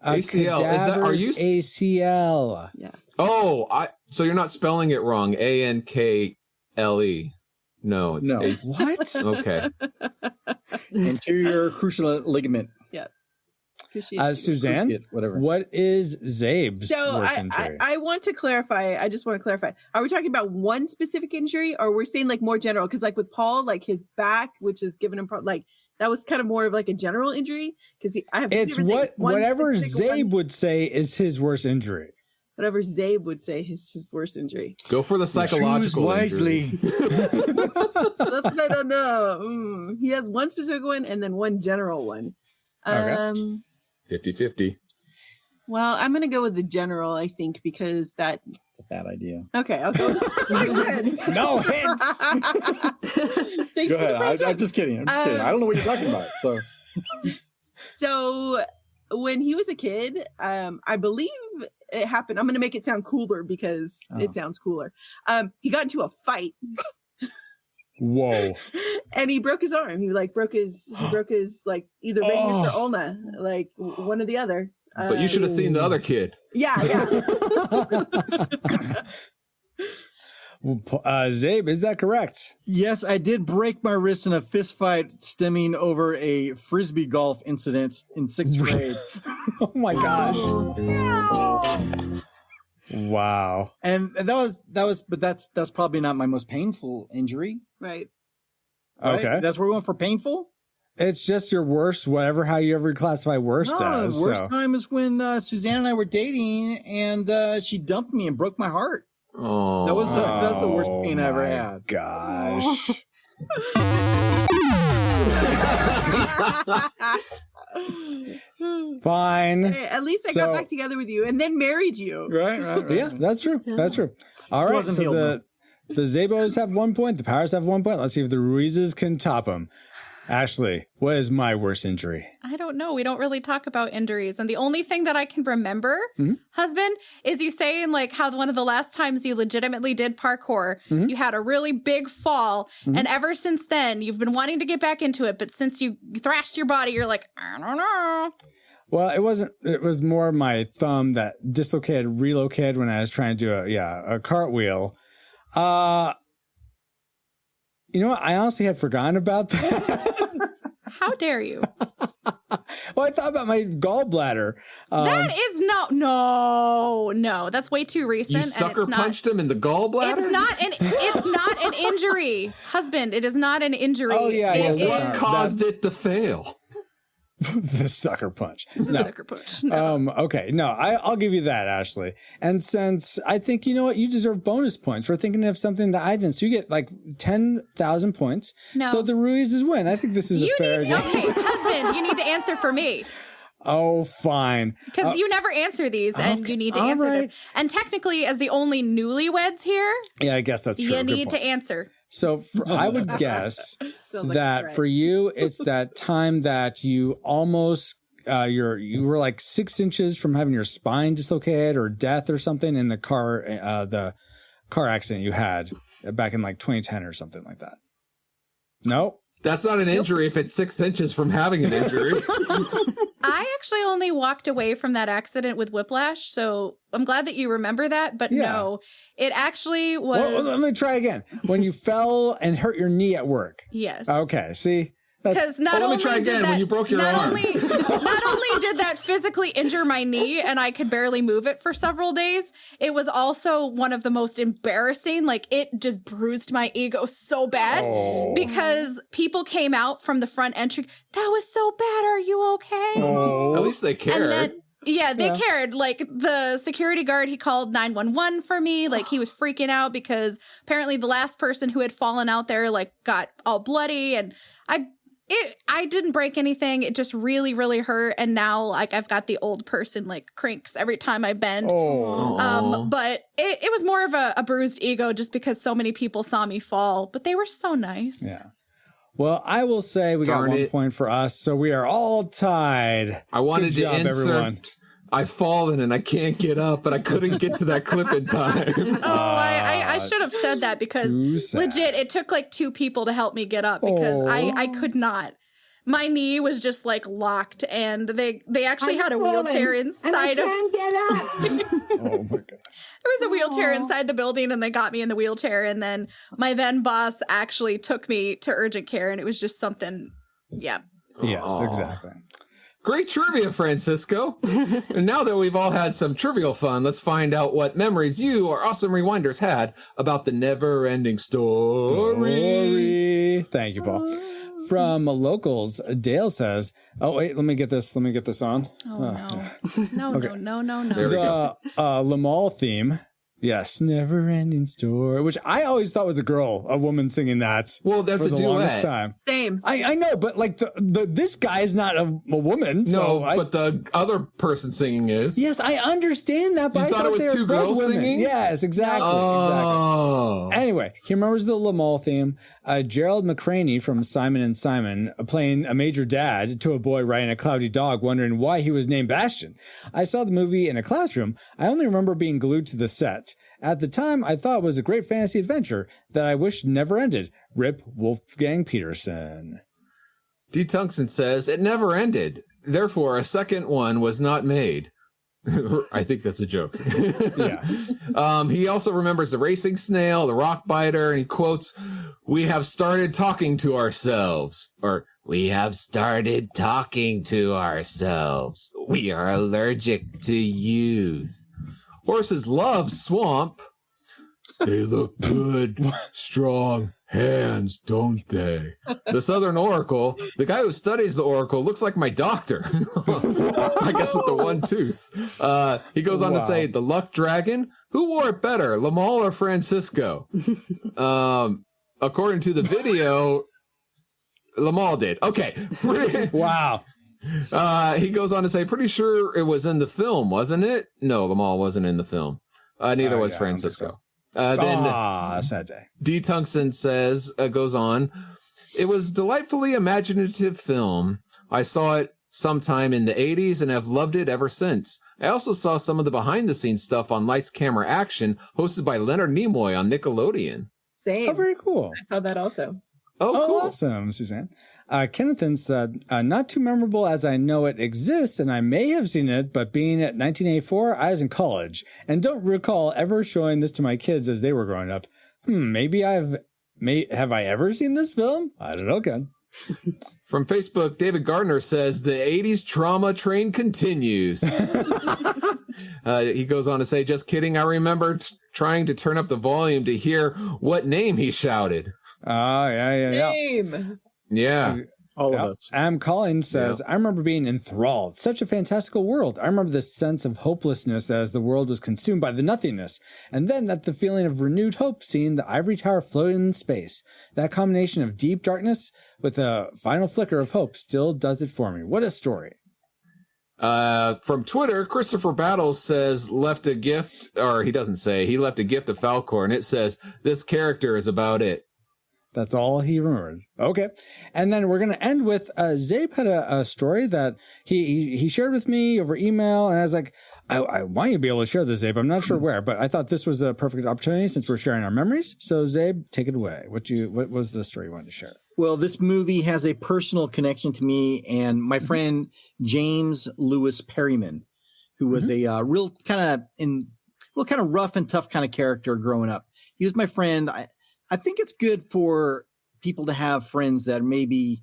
ACL is that? Are you ACL? Yeah. Oh, so you're not spelling it wrong. ANKLE. No, it's what? Okay. Anterior cruciate ligament. Yeah. Suzanne, what is Zabe's worst injury? I want to clarify. I just want to clarify. Are we talking about one specific injury, or we're saying like more general? Because like with Paul, like his back, which is given him like that was kind of more of like a general injury. Because it's whatever Zabe would say is his worst injury. Whatever Zabe would say is his worst injury. Go for the psychological wisely. That's what I don't know. He has one specific one and then one general one. Okay. 50-50. Well, I'm going to go with the general, I think, because it's a bad idea. Okay, I'll go with no hints. Go ahead. I'm just kidding. I don't know what you're talking about. So when he was a kid, I believe it happened. I'm going to make it sound cooler because it sounds cooler. He got into a fight. Whoa. And he broke his arm. He broke his like either radius or ulna, like one or the other. But you should have seen the other kid. Yeah. Zabe, is that correct? Yes, I did break my wrist in a fist fight stemming over a frisbee golf incident in 6th grade. Oh my gosh. Wow. And that was but that's probably not my most painful injury. Right. Okay. That's where we're going for painful? It's just your worst, how you ever classify worst as. The worst time is when Suzanne and I were dating and she dumped me and broke my heart. Oh, that's the worst pain I ever had. Gosh. Fine. Hey, at least I got back together with you and then married you. Right. Yeah, that's true. Yeah. That's true. All right. So the Zabos have 1 point. The Powers have 1 point. Let's see if the Ruizes can top them. Ashley, what is my worst injury? I don't know. We don't really talk about injuries. And the only thing that I can remember, husband, is you saying like how one of the last times you legitimately did parkour, you had a really big fall. And ever since then, you've been wanting to get back into it. But since you thrashed your body, you're like, I don't know. Well, it was more my thumb that relocated when I was trying to do a cartwheel. You know what? I honestly had forgotten about that. How dare you? Well, I thought about my gallbladder. That is no. That's way too recent. You sucker punched him in the gallbladder? It's not an injury, husband. It is not an injury. Oh yeah. What caused it to fail? The sucker punch. Sucker punch. No. Okay. No, I'll give you that, Ashley. And since I think, you know what, you deserve bonus points for thinking of something that I didn't. So you get like 10,000 points. No. So the Ruizes win. I think this is a fair game. Okay, husband, you need to answer for me. Oh, fine. Because you never answer these, and you need to answer this. And technically, as the only newlyweds here, yeah, I guess that's true. You need to answer. So I would guess that for you, it's that time that you almost you were like 6 inches from having your spine dislocated or death or something in the car accident you had back in like 2010 or something like that. No, that's not an injury if it's 6 inches from having an injury. I actually only walked away from that accident with whiplash, so I'm glad that you remember that, but no, it actually was... Well, let me try again. When you fell and hurt your knee at work. Yes. Okay, see? Because let me try again. When you broke your arm. Not only did that physically injure my knee and I could barely move it for several days, it was also one of the most embarrassing. Like, it just bruised my ego so bad because people came out from the front entry. That was so bad. Are you okay? At least they cared. They cared. Like, the security guard, he called 911 for me. Like, he was freaking out because apparently the last person who had fallen out there, like, got all bloody. And I didn't break anything. It just really, really hurt. And now, like, I've got the old person, like, crinks every time I bend. But it was more of a bruised ego just because so many people saw me fall. But they were so nice. Yeah. Well, I will say we got 1 point for us, so we are all tied. I wanted Good job, to insert, everyone. I've fallen and I can't get up, but I couldn't get to that clip in time. I should have said that because legit, it took like 2 people to help me get up because I could not. My knee was just like locked, and they actually had a wheelchair inside of. Get up. Oh my god! There was a wheelchair inside the building, and they got me in the wheelchair, and then my then boss actually took me to urgent care, and it was just something. Yeah. Yes, exactly. Great trivia, Francisco. And now that we've all had some trivial fun, let's find out what memories you, our awesome rewinders, had about the never-ending story. Thank you, Paul. From locals, Dale says, "Oh wait, let me get this on." Oh no! No! Okay. No! There we go. The Lamal theme Yes, NeverEnding Story, which I always thought was a woman singing that. Well, that's for a the duet. longest time. Same. I know, but like this guy is not a woman. No, but the other person singing is. Yes, I understand that, but You I thought it was they were two both girls women. singing? Yes, exactly. Oh. Exactly. Anyway, he remembers the Lamal theme. Gerald McCraney from Simon & Simon playing a major dad to a boy riding a cloudy dog, wondering why he was named Bastion. I saw the movie in a classroom. I only remember being glued to the set. At the time, I thought it was a great fantasy adventure that I wish never ended. Rip Wolfgang Peterson. D. Tungsten says, it never ended. Therefore, a second one was not made. I think that's a joke. Yeah. He also remembers the racing snail, the rock biter, and he quotes, we have started talking to ourselves. Or, we have started talking to ourselves. We are allergic to youth. Horses love swamp. They look good, strong hands, don't they? The Southern Oracle, the guy who studies the Oracle looks like my doctor. I guess with the one tooth. He goes on to say, the Luck Dragon, who wore it better, Lamal or Francisco? According to the video, Lamal did. Okay. Wow. He goes on to say, pretty sure it was in the film, wasn't it? No, Lamal wasn't in the film. Neither was Francisco. Sad day. D. Tungsten says, goes on, it was delightfully imaginative film. I saw it sometime in the 80s and have loved it ever since. I also saw some of the behind-the-scenes stuff on Lights, Camera, Action, hosted by Leonard Nimoy on Nickelodeon. Same. Oh, very cool. I saw that also. Oh, cool. Awesome, Suzanne. Kennethan said, not too memorable as I know it exists, and I may have seen it, but being at 1984, I was in college, and don't recall ever showing this to my kids as they were growing up. Have I ever seen this film? I don't know, Ken. From Facebook, David Gardner says, the 80s trauma train continues. He goes on to say, just kidding, I remember trying to turn up the volume to hear what name he shouted. Oh, yeah. Name. Yeah. All of us. Am Collins says, I remember being enthralled. Such a fantastical world. I remember the sense of hopelessness as the world was consumed by the nothingness. And then the feeling of renewed hope seeing the ivory tower floating in space. That combination of deep darkness with a final flicker of hope still does it for me. What a story. From Twitter, Christopher Battles says, left a gift, or he doesn't say, he left a gift of Falcor, and it says, this character is about it. That's all he remembers. Okay. And then we're going to end with Zabe had a story that he shared with me over email. And I was like, I want you to be able to share this, Zabe. I'm not sure where, but I thought this was a perfect opportunity since we're sharing our memories. So Zabe, take it away. What was the story you wanted to share? Well, this movie has a personal connection to me and my friend James Lewis Perryman, who was a real kind of rough and tough kind of character growing up. He was my friend. I think it's good for people to have friends that maybe,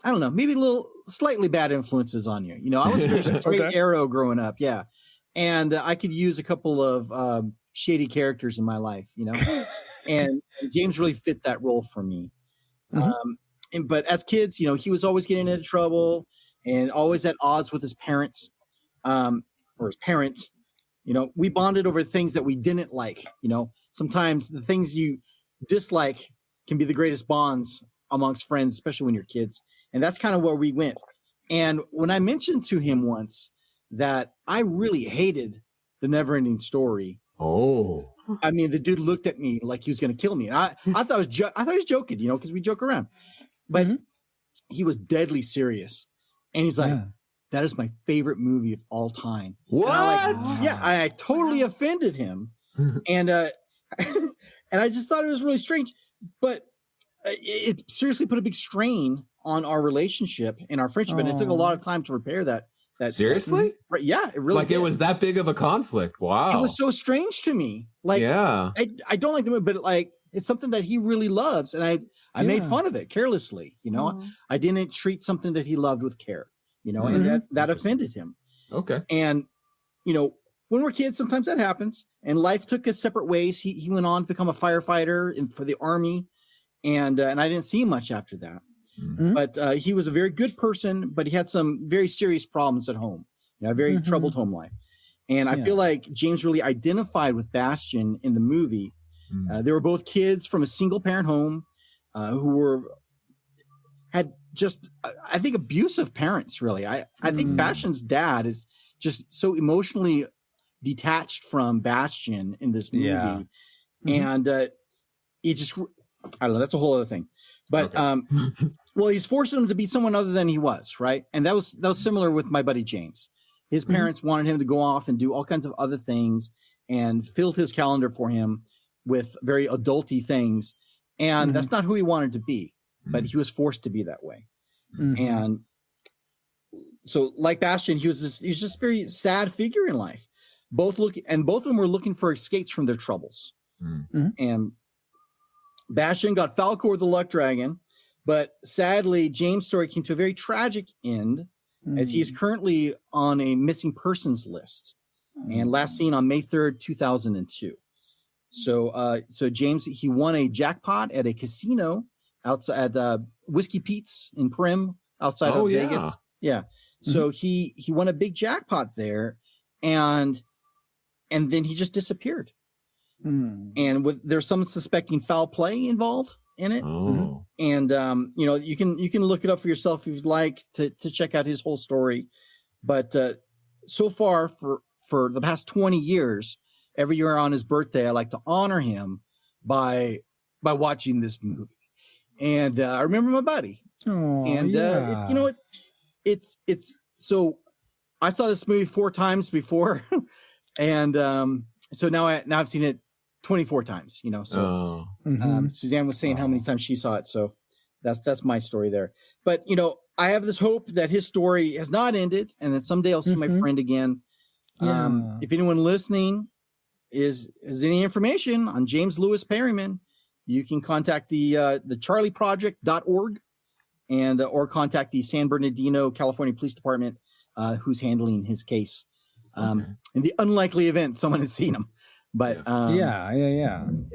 I don't know, maybe a little slightly bad influences on you. You know, I was a straight arrow growing up. Yeah. And I could use a couple of shady characters in my life, you know, and James really fit that role for me. But as kids, you know, he was always getting into trouble and always at odds with his parents or his parents. You know, we bonded over things that we didn't like. You know, sometimes the things you dislike can be the greatest bonds amongst friends, especially when you're kids. And that's kind of where we went. And when I mentioned to him once that I really hated the NeverEnding Story. Oh, I mean, the dude looked at me like he was going to kill me. And I thought he was joking, you know, because we joke around. But he was deadly serious. And he's like, that is my favorite movie of all time. What? I totally offended him. And and I just thought it was really strange. But it seriously put a big strain on our relationship and our friendship. And it took a lot of time to repair that. Seriously? Right? Yeah, it really did. It was that big of a conflict. Wow. It was so strange to me. Like, I don't like the movie, but like it's something that he really loves. And I made fun of it carelessly. You know, I didn't treat something that he loved with care. You know, and that offended him. Okay. And, you know, when we're kids, sometimes that happens. And life took us separate ways. He went on to become a firefighter for the Army. And I didn't see him much after that. But he was a very good person, but he had some very serious problems at home. You know, a very troubled home life. And I feel like James really identified with Bastian in the movie. They were both kids from a single parent home who had just, I think, abusive parents, really. I think Bastian's dad is just so emotionally detached from Bastian in this movie. Yeah. And it just, I don't know, that's a whole other thing. But, well, he's forcing him to be someone other than he was, right? And that was similar with my buddy James. His parents wanted him to go off and do all kinds of other things and filled his calendar for him with very adulty things. And that's not who he wanted to be, but he was forced to be that way. And so, like Bastian, he was just a very sad figure in life. Both of them were looking for escapes from their troubles. And Bastian got Falcor the Luck Dragon, but sadly, James' story came to a very tragic end, as he is currently on a missing persons list, and last seen on May 3rd, 2002. So James, he won a jackpot at a casino outside Whiskey Pete's in Prim, outside of Vegas. Yeah. So he won a big jackpot there, and then he just disappeared. And there's some suspecting foul play involved in it. And you can look it up for yourself if you'd like to check out his whole story. But so far for the past 20 years, every year on his birthday, I like to honor him by watching this movie. And I remember my buddy. It's so I saw this movie 4 times before, and so now I've seen it 24 times. Suzanne was saying how many times she saw it, so that's my story there. But I have this hope that his story has not ended, and that someday I'll see my friend again. If anyone listening has any information on James Lewis Perryman, you can contact the charlieproject.org and or contact the San Bernardino, California Police Department, who's handling his case. In the unlikely event someone has seen him. But I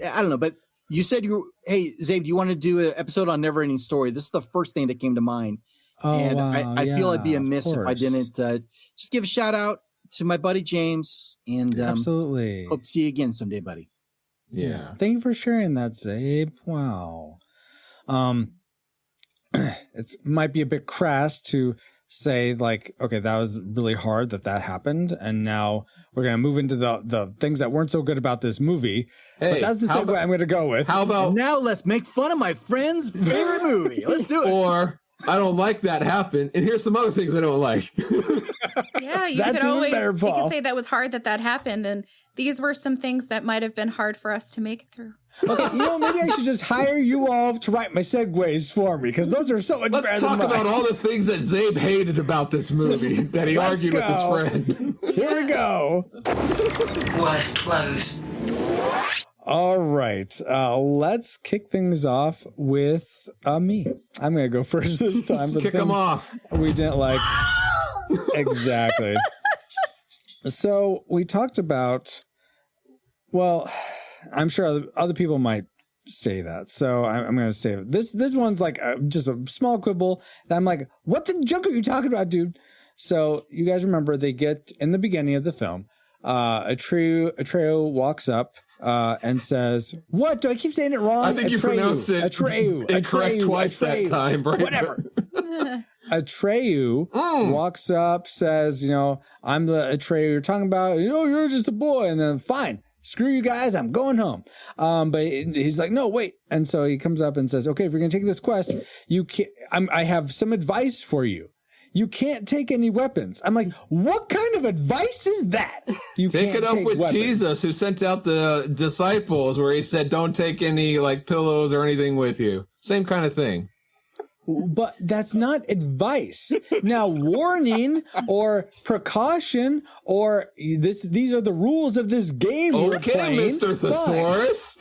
don't know. But you said hey, Zabe, do you want to do an episode on NeverEnding Story? This is the first thing that came to mind. I feel I'd be amiss if I didn't just give a shout out to my buddy James, and absolutely hope to see you again someday, buddy. Yeah. Thank you for sharing that, Zabe. Wow. It might be a bit crass to say, like, okay, that was really hard that happened, and now we're going to move into the things that weren't so good about this movie. But that's the segue I'm going to go with. How about now let's make fun of my friend's favorite movie. Let's do it. Or I don't like that happened, and here's some other things I don't like. Yeah, you could always say that was hard that happened, and these were some things that might have been hard for us to make it through. Okay, maybe I should just hire you all to write my segues for me, because those are so much better Let's talk about all the things that Zabe hated about this movie that he argued with his friend. Here we go. Worst clothes. All right, let's kick things off with me. I'm going to go first this time. Kick them off. We didn't like. Exactly. So we talked about, well, I'm sure other people might say that. So I'm going to say this one's like just a small quibble that I'm like, what the junk are you talking about, dude? So you guys remember they get in the beginning of the film, Atreyu walks up and says, what? Do I keep saying it wrong? I think you pronounced it incorrect twice that time, right? Whatever. Atreyu walks up, says, I'm the Atreyu you're talking about. You're just a boy. And then, fine, screw you guys, I'm going home. But he's like, no, wait. And so he comes up and says, okay, if you're going to take this quest, I have some advice for you. You can't take any weapons. I'm like, what kind of advice is that? You take it up with weapons. Jesus, who sent out the disciples, where he said, don't take any pillows or anything with you. Same kind of thing. But that's not advice. Now, warning or precaution or these are the rules of this game. Okay, Mr. Thesaurus.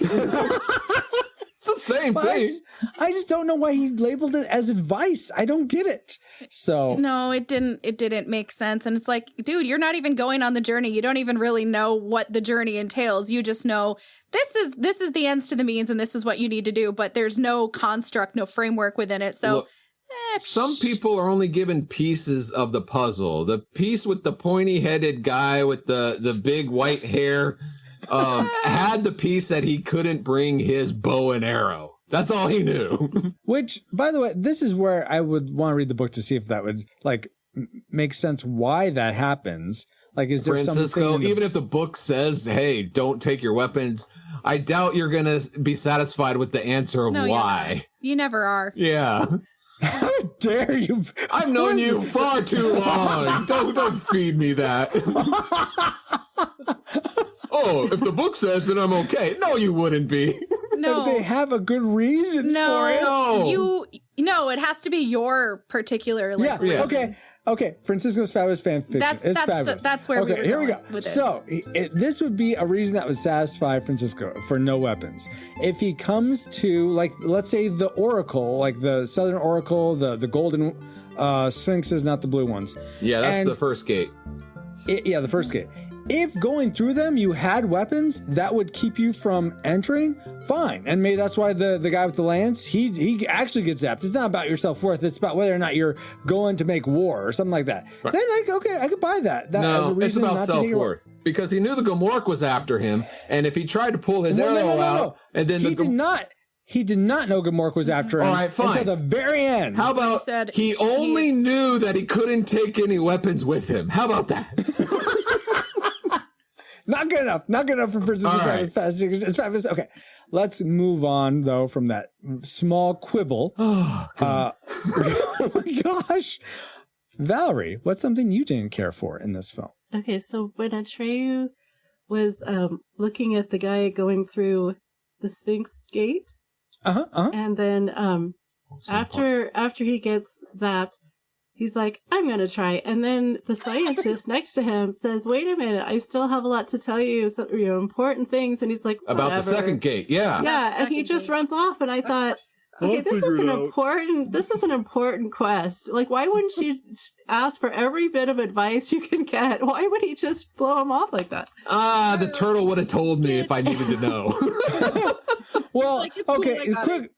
It's the same thing. I just don't know why he labeled it as advice. I don't get it. So no, it didn't make sense. And it's like, dude, you're not even going on the journey. You don't even really know what the journey entails. You just know this is the ends to the means, and this is what you need to do. But there's no construct, no framework within it. So Some people are only given pieces of the puzzle. The piece with the pointy-headed guy with the big white hair had the piece that he couldn't bring his bow and arrow. That's all he knew. Which, by the way, this is where I would want to read the book to see if that would make sense why that happens. Like, is there Francisco, something even if the book says, hey, don't take your weapons, I doubt you're going to be satisfied with the answer of why. You never are. Yeah. How dare you? I've known you far too long. Don't feed me that. Oh, if the book says it, I'm okay. No, you wouldn't be. No. If they have a good reason for it. No, it has to be your particular reason. Okay, Francisco's Fabulous fan fiction. It's fabulous. That's where here we go. With this. So this would be a reason that would satisfy Francisco for no weapons. If he comes to, let's say the Oracle, like the Southern Oracle, the golden sphinxes, not the blue ones. Yeah, that's the first gate. The first gate. If going through them you had weapons that would keep you from entering, fine. And maybe that's why the guy with the lance, he actually gets zapped. It's not about your self-worth. It's about whether or not you're going to make war or something like that. Right. Then I could buy that. As a reason it's about not self-worth. Because he knew the Gamorreek was after him, and if he tried to pull his arrow out, and then he did not know Gamorreek was after him until the very end. How about he only knew that he couldn't take any weapons with him? How about that? Not good enough. Not good enough for Francisco. It's fabulous. Okay, let's move on though from that small quibble. Oh my gosh, Valerie, what's something you didn't care for in this film? Okay, so when Atreyu was looking at the guy going through the Sphinx gate, and then after he gets zapped, he's like, I'm going to try. And then the scientist next to him says, wait a minute, I still have a lot to tell you, important things. And he's like, whatever. About the second gate, yeah. Yeah, and he just runs off. And I thought, okay, this is an important quest. Like, why wouldn't you ask for every bit of advice you can get? Why would he just blow him off like that? The turtle would have told me if I needed to know. Well, okay, quick.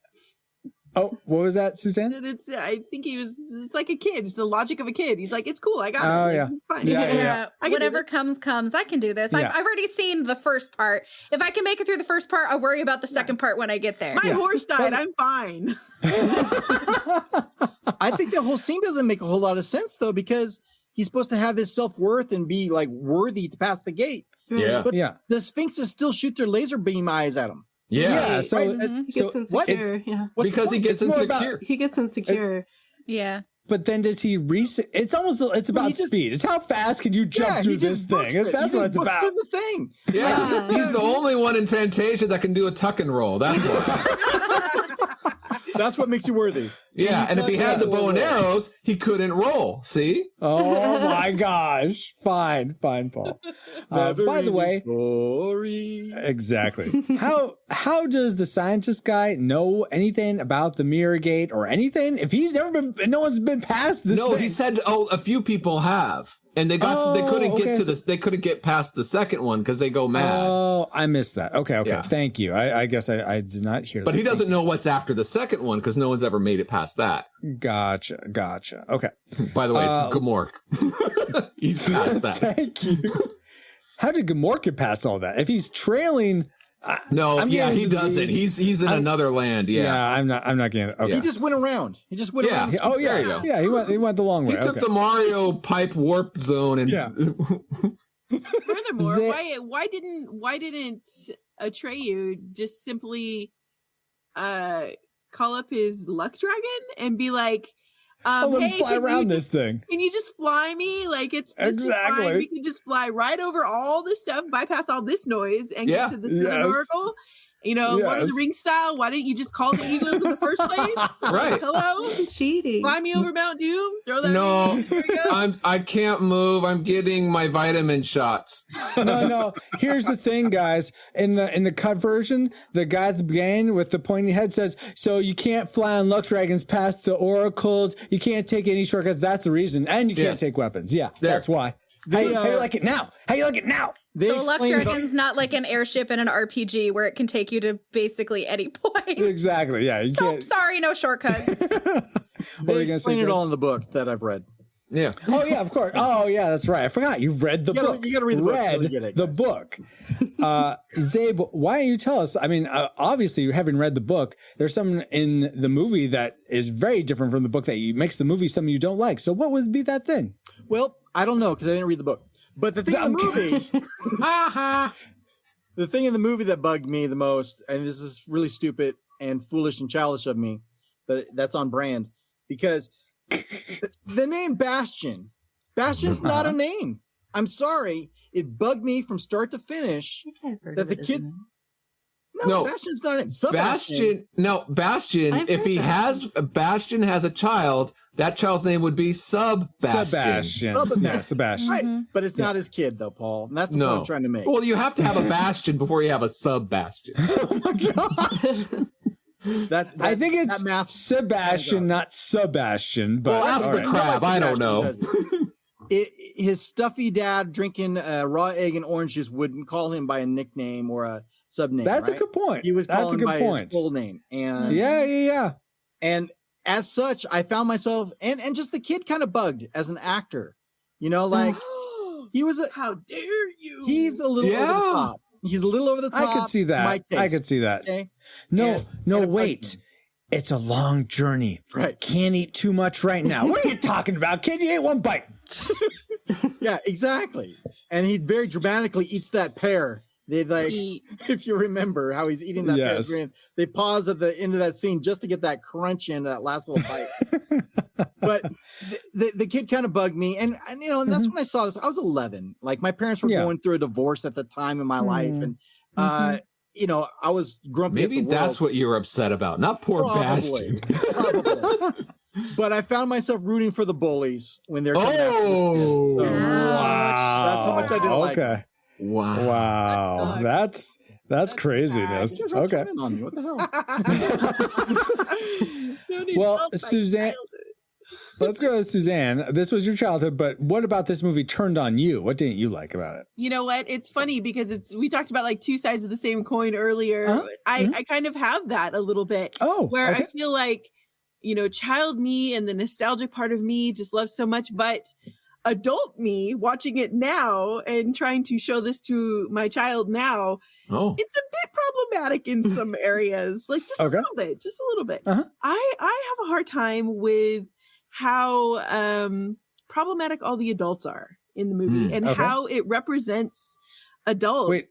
Oh, what was that, Suzanne? I think it's like a kid. It's the logic of a kid. He's like, it's cool. I got it. Oh, yeah. It's fine. Yeah. Whatever comes. I can do this. Yeah. I've already seen the first part. If I can make it through the first part, I'll worry about the second part when I get there. My horse died. I'm fine. I think the whole scene doesn't make a whole lot of sense, though, because he's supposed to have his self-worth and be, worthy to pass the gate. Yeah. But the Sphinxes still shoot their laser beam eyes at him. Yeah. So, he gets insecure. Because he gets insecure. He gets insecure. Yeah. But then does he reset? It's about speed. It's how fast can you jump through this thing? That's what it's about. Through the thing. Yeah. He's the only one in Fantasia that can do a tuck and roll. That's why. That's what makes you worthy. Yeah, and if he had the bow and arrows, he couldn't roll. See? Oh my gosh! Fine, Paul. By the way, story. Exactly. How does the scientist guy know anything about the mirror gate or anything? If he's never been, no one's been past this. No, thing. he said, a few people have. And they couldn't get past the second one because they go mad. Oh, I missed that. Okay. Yeah. Thank you. I guess I did not hear that. But he doesn't know what's after the second one because no one's ever made it past that. Gotcha. Okay. By the way, it's Gamorreek. He's past that. Thank you. How did Gamorreek get past all that? If he's trailing... he doesn't. He's in another land. Yeah, I'm not getting it. Okay. He just went around. Around. Oh yeah, there you go. Yeah, he went the long way. He took the Mario pipe warp zone and Furthermore, why didn't Atreyu just simply call up his luck dragon and be like, let me fly around this thing. Can you just fly me? It's exactly. Fine. We can just fly right over all this stuff, bypass all this noise, and get to the Oracle. Lord of the Rings style. Why didn't you just call the Eagles in the first place? Right. Hello, cheating. Fly me over Mount Doom. Throw that. No, I can't move. I'm getting my vitamin shots. No. Here's the thing, guys. In the cut version, the guy at the beginning with the pointy head says, "So you can't fly on luck dragons past the oracles. You can't take any shortcuts. That's the reason, and you can't take weapons. Yeah, that's why." How you like it now? So luck dragon's not like an airship in an RPG where it can take you to basically any point. Exactly. Yeah. Sorry, no shortcuts. They explain it all in the book that I've read. Yeah. Oh yeah, of course. Oh yeah, that's right. I forgot. You've read the book. You got to read the book. Read the book. Zabe, why don't you tell us? I mean, obviously, having read the book, there's something in the movie that is very different from the book that makes the movie something you don't like. So what would be that thing? Well, I don't know because I didn't read the book. But the thing in the movie, the thing in the movie that bugged me the most, and this is really stupid and foolish and childish of me, but that's on brand, because the name Bastion's not a name. I'm sorry. It bugged me from start to finish that the kid. No, Bastion's not a name. Bastion. No, Bastion. If he has Bastion has a child, that child's name would be Sebastian. Yeah, Sebastian. Right. But it's not his kid, though, Paul. And that's the point I'm trying to make. Well, you have to have a Bastion before you have a Sebastian. Oh my gosh. I think it's Sebastian, not Sebastian. But well, ask the crab. I don't know. His stuffy dad drinking raw egg and orange juice wouldn't call him by a nickname or a sub name. That's a good point. He was calling him by his full name. And yeah. And as such, I found myself and just the kid kind of bugged as an actor. You know, like he was how dare you? He's a little over the top. He's a little over the top. I could see that. I could see that. Okay? No, wait. It's a long journey. Right. Can't eat too much right now. What are you talking about, kid? You ate one bite. Yeah, exactly. And he very dramatically eats that pear. They if you remember how he's eating that pear, they pause at the end of that scene just to get that crunch in that last little bite. But the kid kind of bugged me, and you know, and that's when I saw this. I was 11. Like my parents were going through a divorce at the time in my life, and you know, I was grumpy. Maybe that's what you were upset about, not poor Bastion. Probably. But I found myself rooting for the bullies when they're coming after me. So, Wow. That's how much I didn't like it. Wow. That's craziness. Okay. On me. What the hell? Well, Suzanne, let's go to Suzanne. This was your childhood, but what about this movie turned on you? What didn't you like about it? You know what? It's funny because we talked about like two sides of the same coin earlier. I kind of have that a little bit. Where I feel like, you know, child me and the nostalgic part of me just loves so much, but adult me watching it now and trying to show this to my child now, it's a bit problematic in some areas, like just a little bit. I have a hard time with how problematic all the adults are in the movie and how it represents adults. Wait,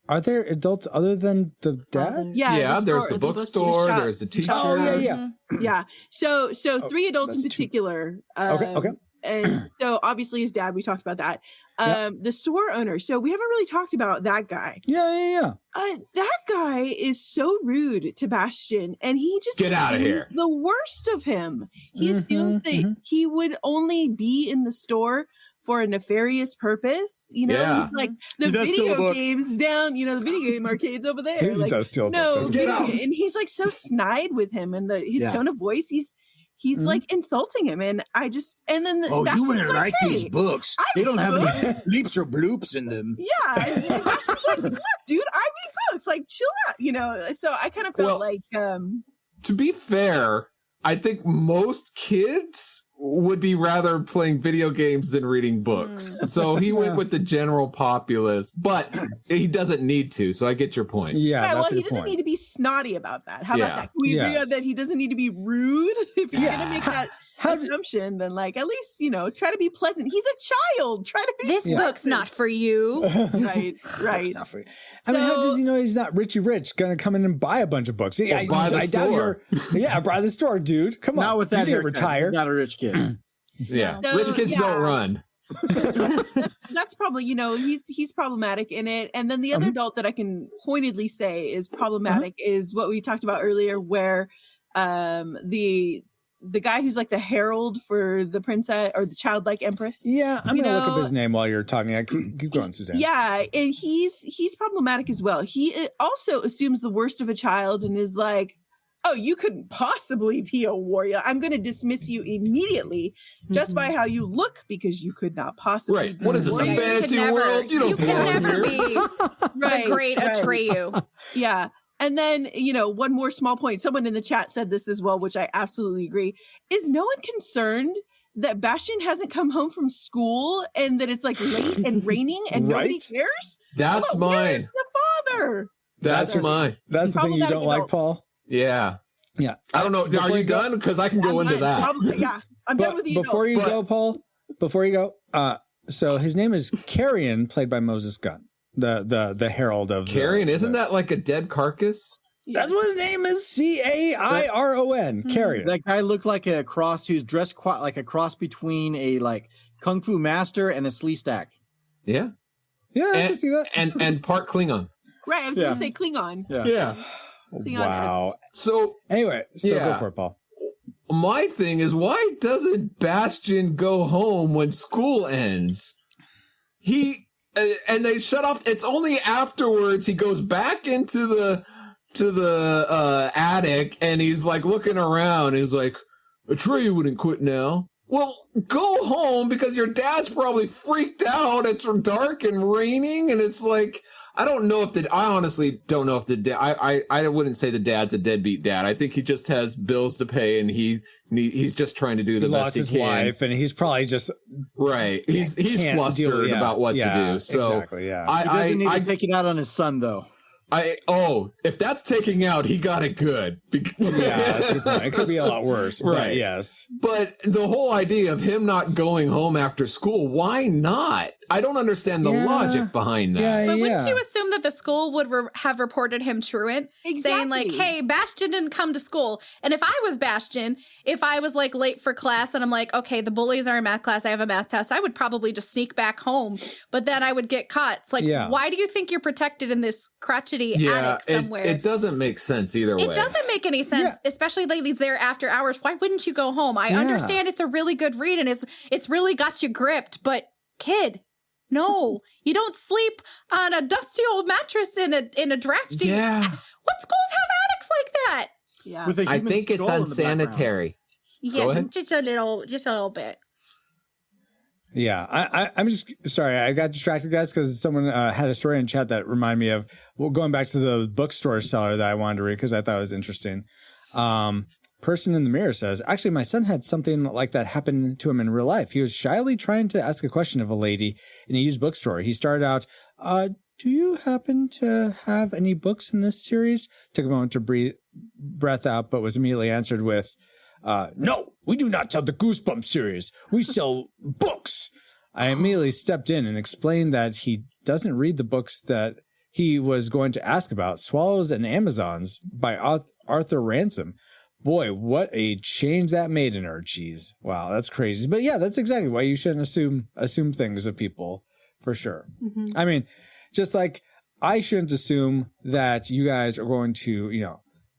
are there adults other than the dad? Yeah, there's the bookstore, there's the teacher. Oh, yeah. Yeah. So three adults in particular. Okay. And so obviously his dad, we talked about that. The store owner. So we haven't really talked about that guy. Yeah. That guy is so rude to Bastion, and he just get out of here. The worst of him. He assumes that he would only be in the store for a nefarious purpose. You know, he's like the video games down, you know, the video game arcades over there. He does steal a book. And he's like so snide with him and his tone of voice. He's like insulting him, and then you wouldn't like these books. They don't have any bleeps or bloops in them. Yeah, and Bastion's like, look, dude, I read books. Like, chill out, you know. So I kind of felt like, to be fair, I think most kids would be rather playing video games than reading books. So he went with the general populace, but he doesn't need to. So I get your point. Yeah, well, he doesn't need to be snotty about that. How about that? Can we agree on that? He doesn't need to be rude. If you're gonna make that assumption, then like at least, you know, try to be pleasant. He's a child. Try to be this book's not for you. Right. Not for you. I mean, how does he know he's not Richie Rich gonna come in and buy a bunch of books? I doubt buy the store, dude. Come on. Not with that you didn't retire. He's not a rich kid. So, rich kids don't run. that's probably, you know, he's problematic in it. And then the other adult that I can pointedly say is problematic is what we talked about earlier, where the guy who's like the herald for the princess or the childlike empress. Yeah, I'm gonna look up his name while you're talking. Keep going, Suzanne. Yeah, and he's problematic as well. He also assumes the worst of a child and is like, oh, you couldn't possibly be a warrior. I'm going to dismiss you immediately just by how you look, because you could not possibly be What is this, a fantasy world? You can never be the great Atreyu. Yeah. And then, one more small point. Someone in the chat said this as well, which I absolutely agree. Is no one concerned that Bastian hasn't come home from school and that it's like late and raining and nobody cares? That's mine. Where's the father? That's mine. That's the thing you don't like, Paul? Yeah. Yeah. I don't know. Are you done? Because I can go into that. Probably, yeah. I'm done with you. Before you go, Paul, so his name is Carrion, played by Moses Gunn, the herald of Carrion. Isn't that like a dead carcass? That's what his name is. Cairon. Carrion. That guy looked like a cross who's dressed quite like a cross between a kung fu master and a slee stack. Yeah. Yeah, I can see that. And part Klingon. Right, I was going to say Klingon. Yeah. Wow. So anyway, go for it, Paul. My thing is, why doesn't Bastian go home when school ends? And they shut off. It's only afterwards he goes back into the attic and he's like looking around. He's like, Atreyu wouldn't quit now. Well, go home because your dad's probably freaked out. It's dark and raining, and it's like, I honestly don't know if the dad. I wouldn't say the dad's a deadbeat dad. I think he just has bills to pay, and he's just trying to do the best he can. He lost his wife, and he's probably just right. He's flustered about what to do. So exactly, yeah. He doesn't need to take it out on his son, though. If that's taking out, he got it good. Yeah, that's your point. It could be a lot worse, right? But yes. But the whole idea of him not going home after school, why not? I don't understand the logic behind that. But wouldn't you assume that the school would have reported him truant? Exactly. Saying like, hey, Bastian didn't come to school. And if I was Bastian, if I was like late for class and I'm like, okay, the bullies are in math class, I have a math test, I would probably just sneak back home. But then I would get caught. It's like, why do you think you're protected in this crotchety attic somewhere? It doesn't make sense either way. It doesn't make any sense, especially like he's there after hours. Why wouldn't you go home? I understand it's a really good read and it's really got you gripped, but kid, no, you don't sleep on a dusty old mattress in a drafty. Yeah. What schools have attics like that? Yeah. I think it's unsanitary. Yeah, just a little bit. Yeah, I'm just sorry. I got distracted, guys, because someone had a story in chat that reminded me of going back to the bookstore seller that I wanted to read because I thought it was interesting. Person in the mirror says, actually, my son had something like that happen to him in real life. He was shyly trying to ask a question of a lady in a used bookstore. He started out, do you happen to have any books in this series? Took a moment to breath out, but was immediately answered with, no, we do not sell the Goosebumps series. We sell books. I immediately stepped in and explained that he doesn't read the books that he was going to ask about, Swallows and Amazons by Arthur Ransom. Boy, what a change that made in her. Jeez. Wow, that's crazy. But yeah, that's exactly why you shouldn't assume things of people, for sure. Mm-hmm. I mean, just like I shouldn't assume that you guys are going to,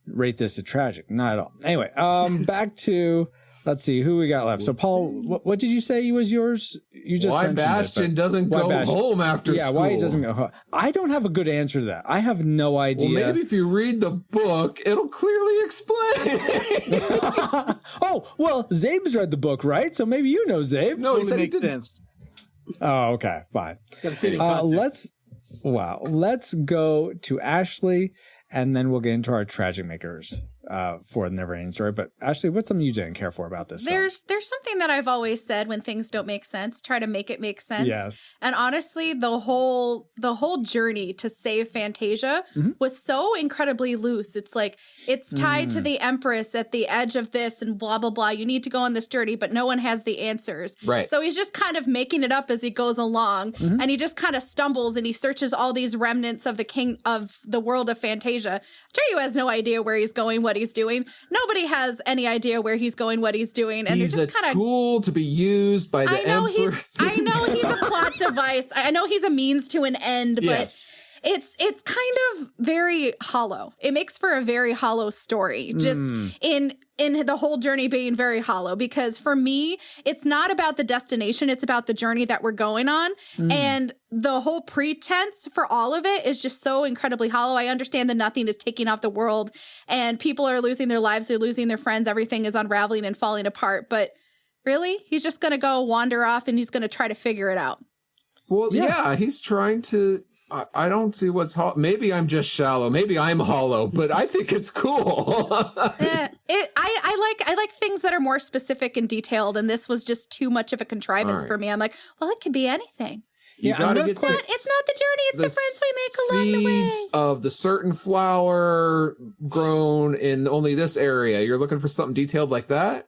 rate this a tragic. Not at all. Anyway, back to, let's see, who we got left. So, Paul, what did you say was yours? You just why Bastian doesn't go home after school. Yeah, why he doesn't go home. I don't have a good answer to that. I have no idea. Well, maybe if you read the book, it'll clearly explain. Oh, well, Zabe's read the book, right? So maybe you know Zabe. No, he said he didn't. Oh, okay, fine. Let's go to Ashley, and then we'll get into our tragic makers for the NeverEnding Story. But Ashley, what's something you didn't care for about this film? There's something that I've always said when things don't make sense, try to make it make sense. Yes. And honestly, the whole journey to save Fantasia was so incredibly loose. It's like it's tied to the Empress at the edge of this and blah blah blah. You need to go on this journey, but no one has the answers. Right. So he's just kind of making it up as he goes along, and he just kind of stumbles and he searches all these remnants of the world of Fantasia. Atreyu has no idea where he's going, what he's doing. Nobody has any idea where he's going, what he's doing. And he's just a tool to be used by the Empress. I know he's a plot device. I know he's a means to an end, but it's kind of very hollow. It makes for a very hollow story. Just in the whole journey being very hollow, because for me, it's not about the destination. It's about the journey that we're going on. And the whole pretense for all of it is just so incredibly hollow. I understand that nothing is taking off the world and people are losing their lives. They're losing their friends. Everything is unraveling and falling apart. But really, he's just going to go wander off and he's going to try to figure it out. Well, yeah, he's trying to I don't see what's maybe I'm just shallow. Maybe I'm hollow, but I think it's cool. I like things that are more specific and detailed, and this was just too much of a contrivance for me. I'm like, well, it could be anything. You gotta get it's not the journey, it's the friends we make along the way. Seeds of the certain flower grown in only this area. You're looking for something detailed like that?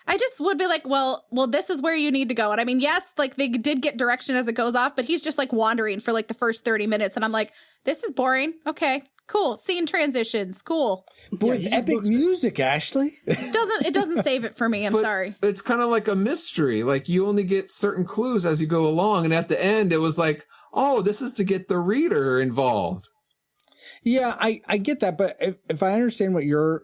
I just would be like, well, this is where you need to go. And I mean, yes, like they did get direction as it goes off, but he's just like wandering for like the first 30 minutes. And I'm like, this is boring. Okay, cool. Scene transitions. Cool. But with epic music, Ashley. It doesn't save it for me. I'm sorry. It's kind of like a mystery. Like you only get certain clues as you go along. And at the end, it was like, oh, this is to get the reader involved. Yeah, I get that. But if I understand what you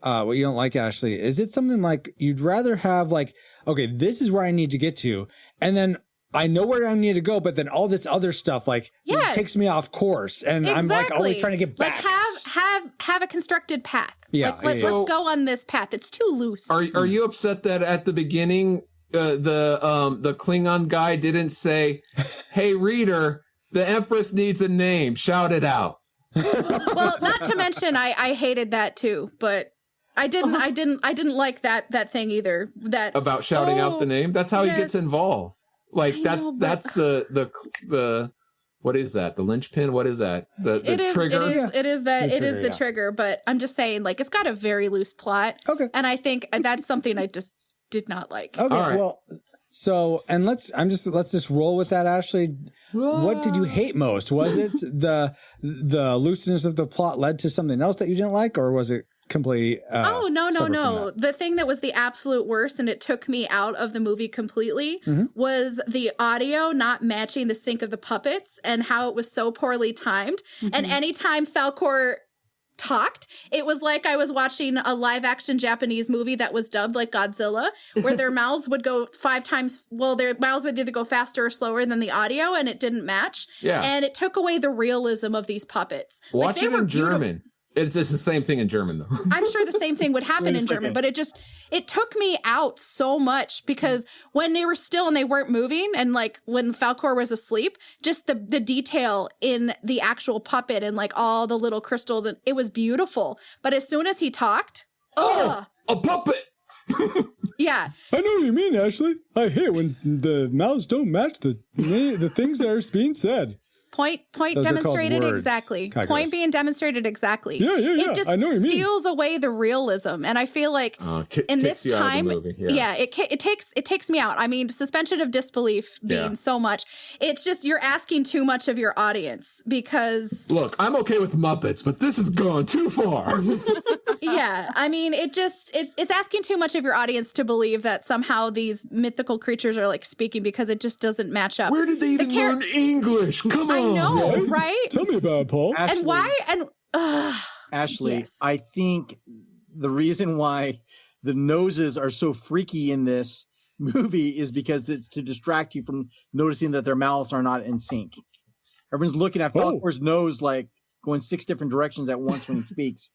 don't like, Ashley, is it something like you'd rather have like, okay, this is where I need to get to, and then I know where I need to go, but then all this other stuff like takes me off course, and I'm like always trying to get back. Like have a constructed path. Yeah, let's go on this path. It's too loose. Are you upset that at the beginning the Klingon guy didn't say, "Hey reader, the Empress needs a name. Shout it out." Well, not to mention I hated that too, but I didn't like that thing either. That about shouting out the name. That's how he gets involved. Like that's the what is that? The linchpin? What is that? The trigger? It is the trigger, but I'm just saying like it's got a very loose plot. Okay. And I think that's something I just did not like. Okay. Right. Well, so and let's just roll with that, Ashley. What did you hate most? Was it the looseness of the plot led to something else that you didn't like, or was it completely no. The thing that was the absolute worst, and it took me out of the movie completely, was the audio not matching the sync of the puppets and how it was so poorly timed. And anytime Falkor talked, it was like I was watching a live action Japanese movie that was dubbed like Godzilla, where their mouths would go 5 times. Well, their mouths would either go faster or slower than the audio, and it didn't match. Yeah. And it took away the realism of these puppets. Watch it in German. It's just the same thing in German, though. I'm sure the same thing would happen in German, but it took me out so much because when they were still and they weren't moving, and like when Falkor was asleep, just the detail in the actual puppet and like all the little crystals, and it was beautiful. But as soon as he talked, a puppet. Yeah. I know what you mean, Ashley. I hate when the mouths don't match the things that are being said. Point Those demonstrated exactly. Kairos. Point being demonstrated exactly. Yeah. It just I know what you mean. steals away the realism, and I feel like in this time, it takes me out. I mean, suspension of disbelief being so much. It's just you're asking too much of your audience because look, I'm okay with Muppets, but this has gone too far. Yeah, I mean, it's asking too much of your audience to believe that somehow these mythical creatures are like speaking because it just doesn't match up. Where did they even learn English? Come on. I know, right? Tell me about it, Paul. Ashley, and why? And Ashley, yes. I think the reason why the noses are so freaky in this movie is because it's to distract you from noticing that their mouths are not in sync. Everyone's looking at Falkor's nose like going 6 different directions at once when he speaks.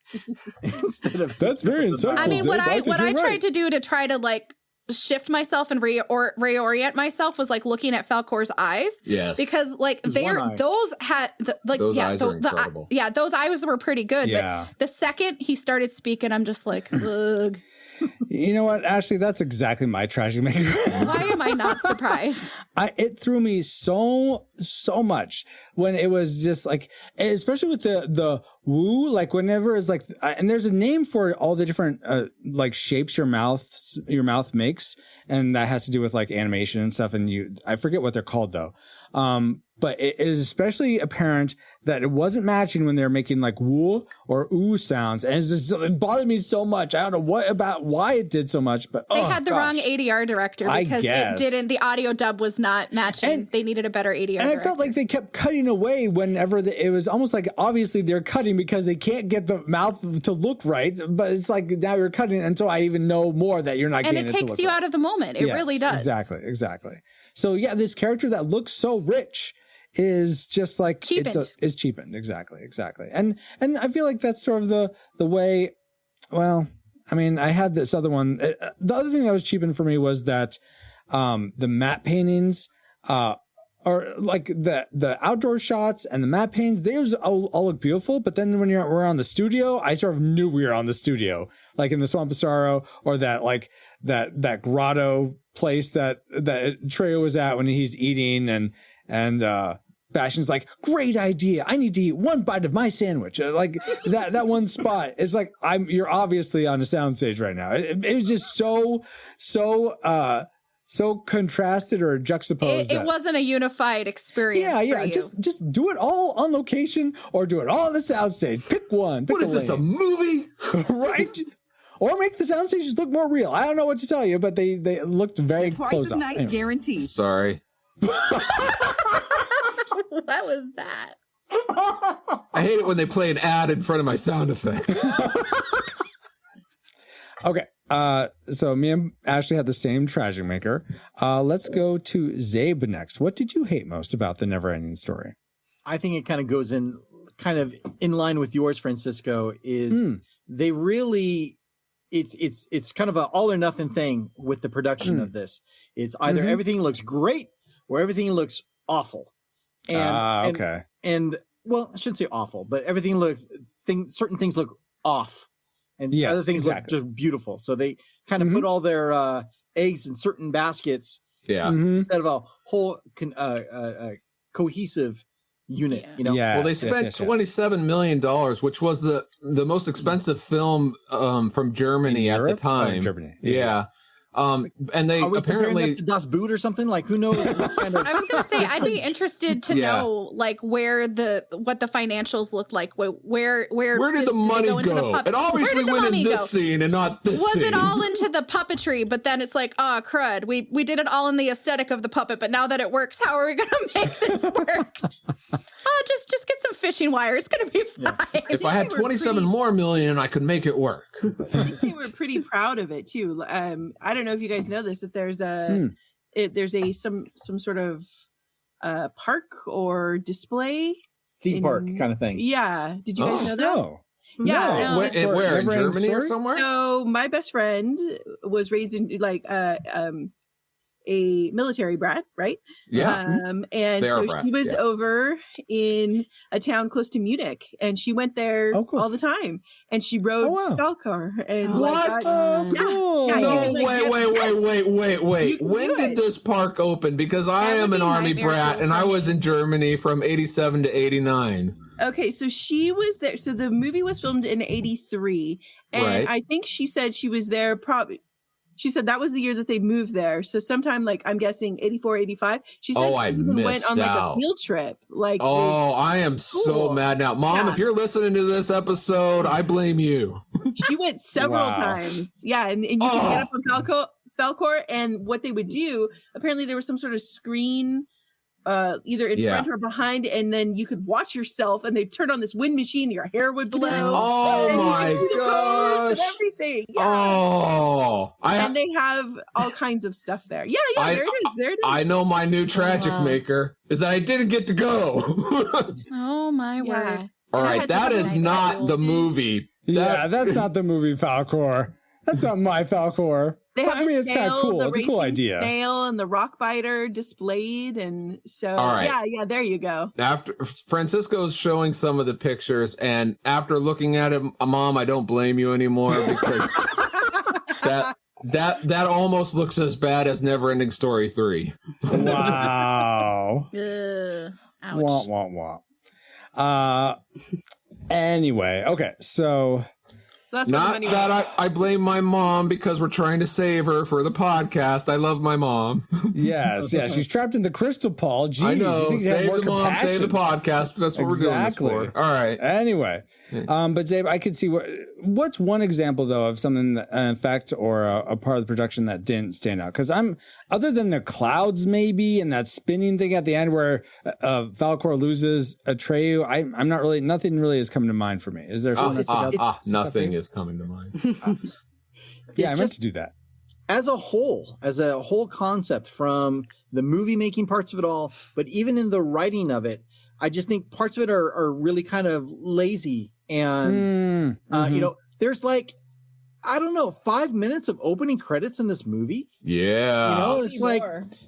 Instead of that's very insightful. I mean, what I tried to do to try to like shift myself and reorient myself was like looking at Falkor's eyes. Yes. Because like those eyes are incredible. Those eyes were pretty good. Yeah. But the second he started speaking, I'm just like, ugh. You know what, Ashley? That's exactly my tragedy maker. Why am I not surprised? It threw me so much when it was just like, especially with the woo, like whenever it's like, and there's a name for all the different like shapes your mouth makes, and that has to do with like animation and stuff. And I forget what they're called though. But it is especially apparent that it wasn't matching when they're making like woo or ooh sounds. And it bothered me so much. I don't know why it did so much, but they had the wrong ADR director because the audio dub was not matching. And they needed a better ADR director. And I felt like they kept cutting away whenever it was almost like obviously they're cutting because they can't get the mouth to look right. But it's like now you're cutting until I even know more that you're not getting it to look right. And it takes you out of the moment. It really does. Exactly. So yeah, this character that looks so rich is just like cheapened. Is cheapened. Exactly. And I feel like that's sort of the way. Well, I mean, I had this other one. The other thing that was cheapened for me was that the matte paintings or like the outdoor shots and the matte paintings, they all look beautiful. But then when we're on the studio, I sort of knew we were on the studio, like in the Swamp of Sorrow, or that grotto place that Trejo was at when he's eating, and Bastion's like, great idea. I need to eat one bite of my sandwich. Like that one spot. It's like you're obviously on a soundstage right now. It was just so contrasted or juxtaposed. It wasn't a unified experience. Yeah. Just do it all on location or do it all on the soundstage. Pick one. What is this, a movie? Right? Or make the soundstages look more real. I don't know what to tell you, but they looked very close. Twice as nice, guaranteed. Sorry. What was that? I hate it when they play an ad in front of my sound effects. Okay. So me and Ashley had the same Tragic Maker. Let's go to Zabe next. What did you hate most about the NeverEnding Story? I think it kind of goes in line with yours, Francisco, is they really, it's kind of an all or nothing thing with the production of this. It's either everything looks great or everything looks awful. Okay. And well, I shouldn't say awful, but everything certain things look off. And other things look just beautiful. So they kind of put all their eggs in certain baskets instead of a whole cohesive unit. Yeah. You know? Well, they spent $27 million, which was the most expensive film from Germany at the time. Germany. Yeah. And they apparently to Das Boot or something, like who knows what kind of... I was gonna say I'd be interested to know like what the financials looked like. Where did the money go? It obviously went in this scene and not this scene. Was it all into the puppetry? But then it's like, oh crud, we did it all in the aesthetic of the puppet, but now that it works, how are we gonna make this work? Oh, just get some fishing wire. It's gonna be fine. If I had 27 more million, I could make it work. I think they were pretty proud of it too. I don't know if you guys know this, that there's some sort of park or display theme park kind of thing. Yeah, did you guys know that? No. Yeah, no. Where in Germany or somewhere? So my best friend was raised in a military brat, right? Yeah. And so she was over in a town close to Munich, and she went there all the time, and she rode Falkar. And what? Cool. Wait. When did this park open? Because I am an Army brat, and I was in Germany from 87 to 89. Okay, so she was there. So the movie was filmed in 83, and I think she said she was there probably. She said that was the year that they moved there. So sometime, like, I'm guessing 84, 85. She said she even went on like a field trip. Like, I am so mad now. Mom, if you're listening to this episode, I blame you. She went several times. Yeah, and you can get up on Falkor, and what they would do, apparently there was some sort of screen either in front or behind, and then you could watch yourself, and they'd turn on this wind machine, your hair would blow. Oh my gosh. And everything. Yeah. And they have all kinds of stuff there. Yeah, there it is. I know my new Tragic Maker is that I didn't get to go. Oh my word. All right, that is not the movie. That's not the movie Falkor. That's not my Falkor. It's kind of cool. It's a cool idea. Snail and the rock biter displayed, and so there you go. After Francisco's showing some of the pictures, and after looking at it, Mom, I don't blame you anymore because that almost looks as bad as NeverEnding Story 3. Wow. Ouch. Wah, wah. Anyway, okay, so. That's not that I blame my mom because we're trying to save her for the podcast. I love my mom. Yes. She's trapped in the crystal ball. Jeez, I know. Save the mom, save the podcast. That's what we're doing this for. All right. Anyway, but Dave, I could see what's one example though of something that, an effect or a part of the production that didn't stand out. Because other than the clouds maybe and that spinning thing at the end where Falkor loses Atreyu, I'm not really. Nothing really is coming to mind for me. Is there something that's nothing is coming to mind. I meant to do that. As a whole concept, from the movie making parts of it all, but even in the writing of it, I just think parts of it are really kind of lazy. And, there's like, I don't know, 5 minutes of opening credits in this movie. Yeah. You know, it's like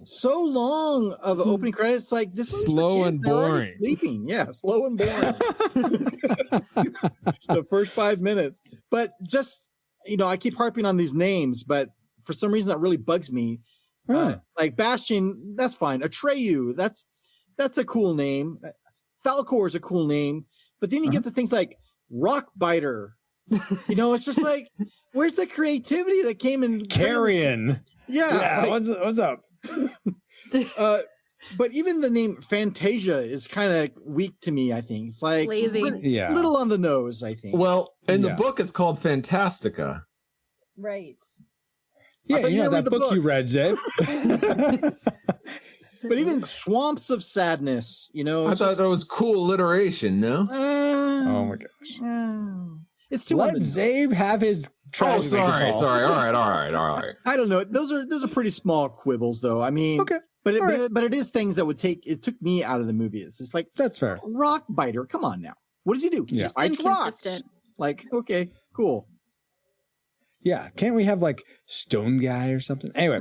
so long of opening credits. Like this movie's slow for kids. and They're already boring. sleeping. Yeah, slow and boring. The first 5 minutes. But just, I keep harping on these names, but for some reason that really bugs me. Like Bastion, that's fine. Atreyu, that's a cool name. Falcor is a cool name. But then you get to things like Rockbiter. It's just like, where's the creativity that came in? Carrion. Yeah. Like, what's up? But even the name Fantasia is kind of weak to me, I think. It's like lazy. Little on the nose, I think. Well, in the book, it's called Fantastica. Right. Yeah, that book you read, Zeb. But even Swamps of Sadness, I thought that was cool alliteration, no? Oh my gosh. It's too Let Zabe have his trash. Sorry. All right. I don't know. Those are pretty small quibbles, though. I mean, okay. But it is things that it took me out of the movie. It's just like, that's fair. Rockbiter, come on now. What does he do? Yeah. He bites rocks. Like, okay, cool. Yeah, can't we have like Stone Guy or something? Anyway,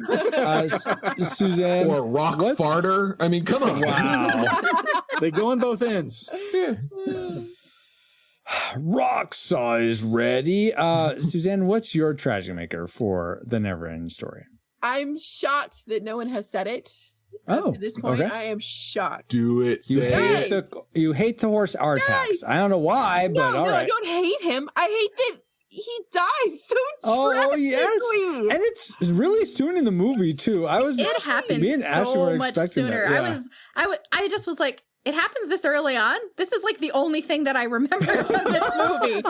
Suzanne. Or Rock Farter. I mean, come on. Wow. They go on both ends. Yeah. Rock Saw is ready. Suzanne, what's your tragic maker for the NeverEnding Story? I'm shocked that no one has said it. Oh, at this point, okay. I am shocked. Do it. You hate the horse Artax. I don't know why, but all right. I don't hate him. I hate that he dies so tragically. Yes, and it's really soon in the movie too. It happened me and Ashley were so much expecting sooner. that. Yeah. I just was like, it happens this early on. This is like the only thing that I remember from this movie.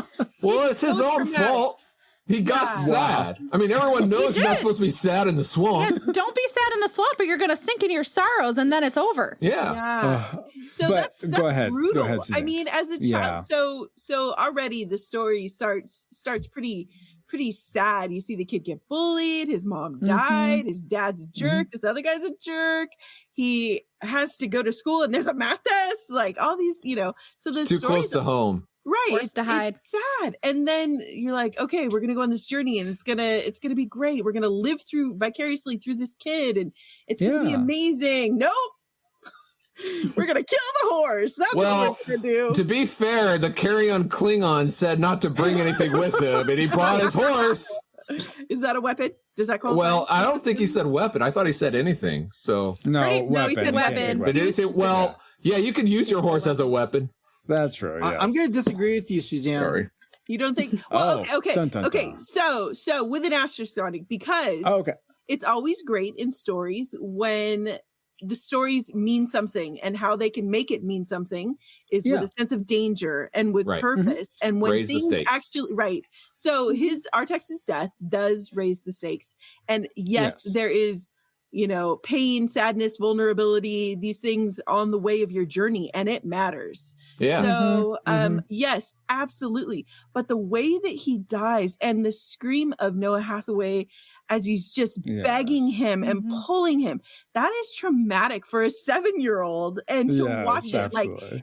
Well, it's his own fault. He got sad. I mean, everyone knows you're not supposed to be sad in the swamp. Yeah, don't be sad in the swamp, but you're going to sink in your sorrows, and then it's over. Yeah. So that's go ahead. brutal. Go ahead, Suzanne. I mean, as a child, so already the story starts pretty sad. You see the kid get bullied. His mom died. His dad's a jerk. This other guy's a jerk. He has to go to school, and there's a math test. Like all these, So the too close to home. Right. Forced to hide. It's sad. And then you're like, okay, we're gonna go on this journey and it's gonna be great. We're gonna live vicariously through this kid and it's gonna be amazing. Nope. We're gonna kill the horse. That's what we're gonna do. To be fair, the carry-on Klingon said not to bring anything with him, and he brought his horse. Is that a weapon? Does that qualify? Well, I don't think he said weapon. I thought he said anything. So weapon. No, he said weapon. But did he say, yeah, you can use your horse as a weapon. That's true. Yes. I'm going to disagree with you, Suzanne. Sorry. You don't think? Well, okay. Dun, dun, okay. dun. So with an asterisk, because it's always great in stories when the stories mean something, and how they can make it mean something is with a sense of danger and with purpose. And when raise things actually So Artax's death does raise the stakes. And yes. there is pain, sadness, vulnerability, these things on the way of your journey, and it matters. Yeah. So, yes, absolutely. But the way that he dies and the scream of Noah Hathaway as he's just begging him and pulling him, that is traumatic for a 7-year-old. And to watch it,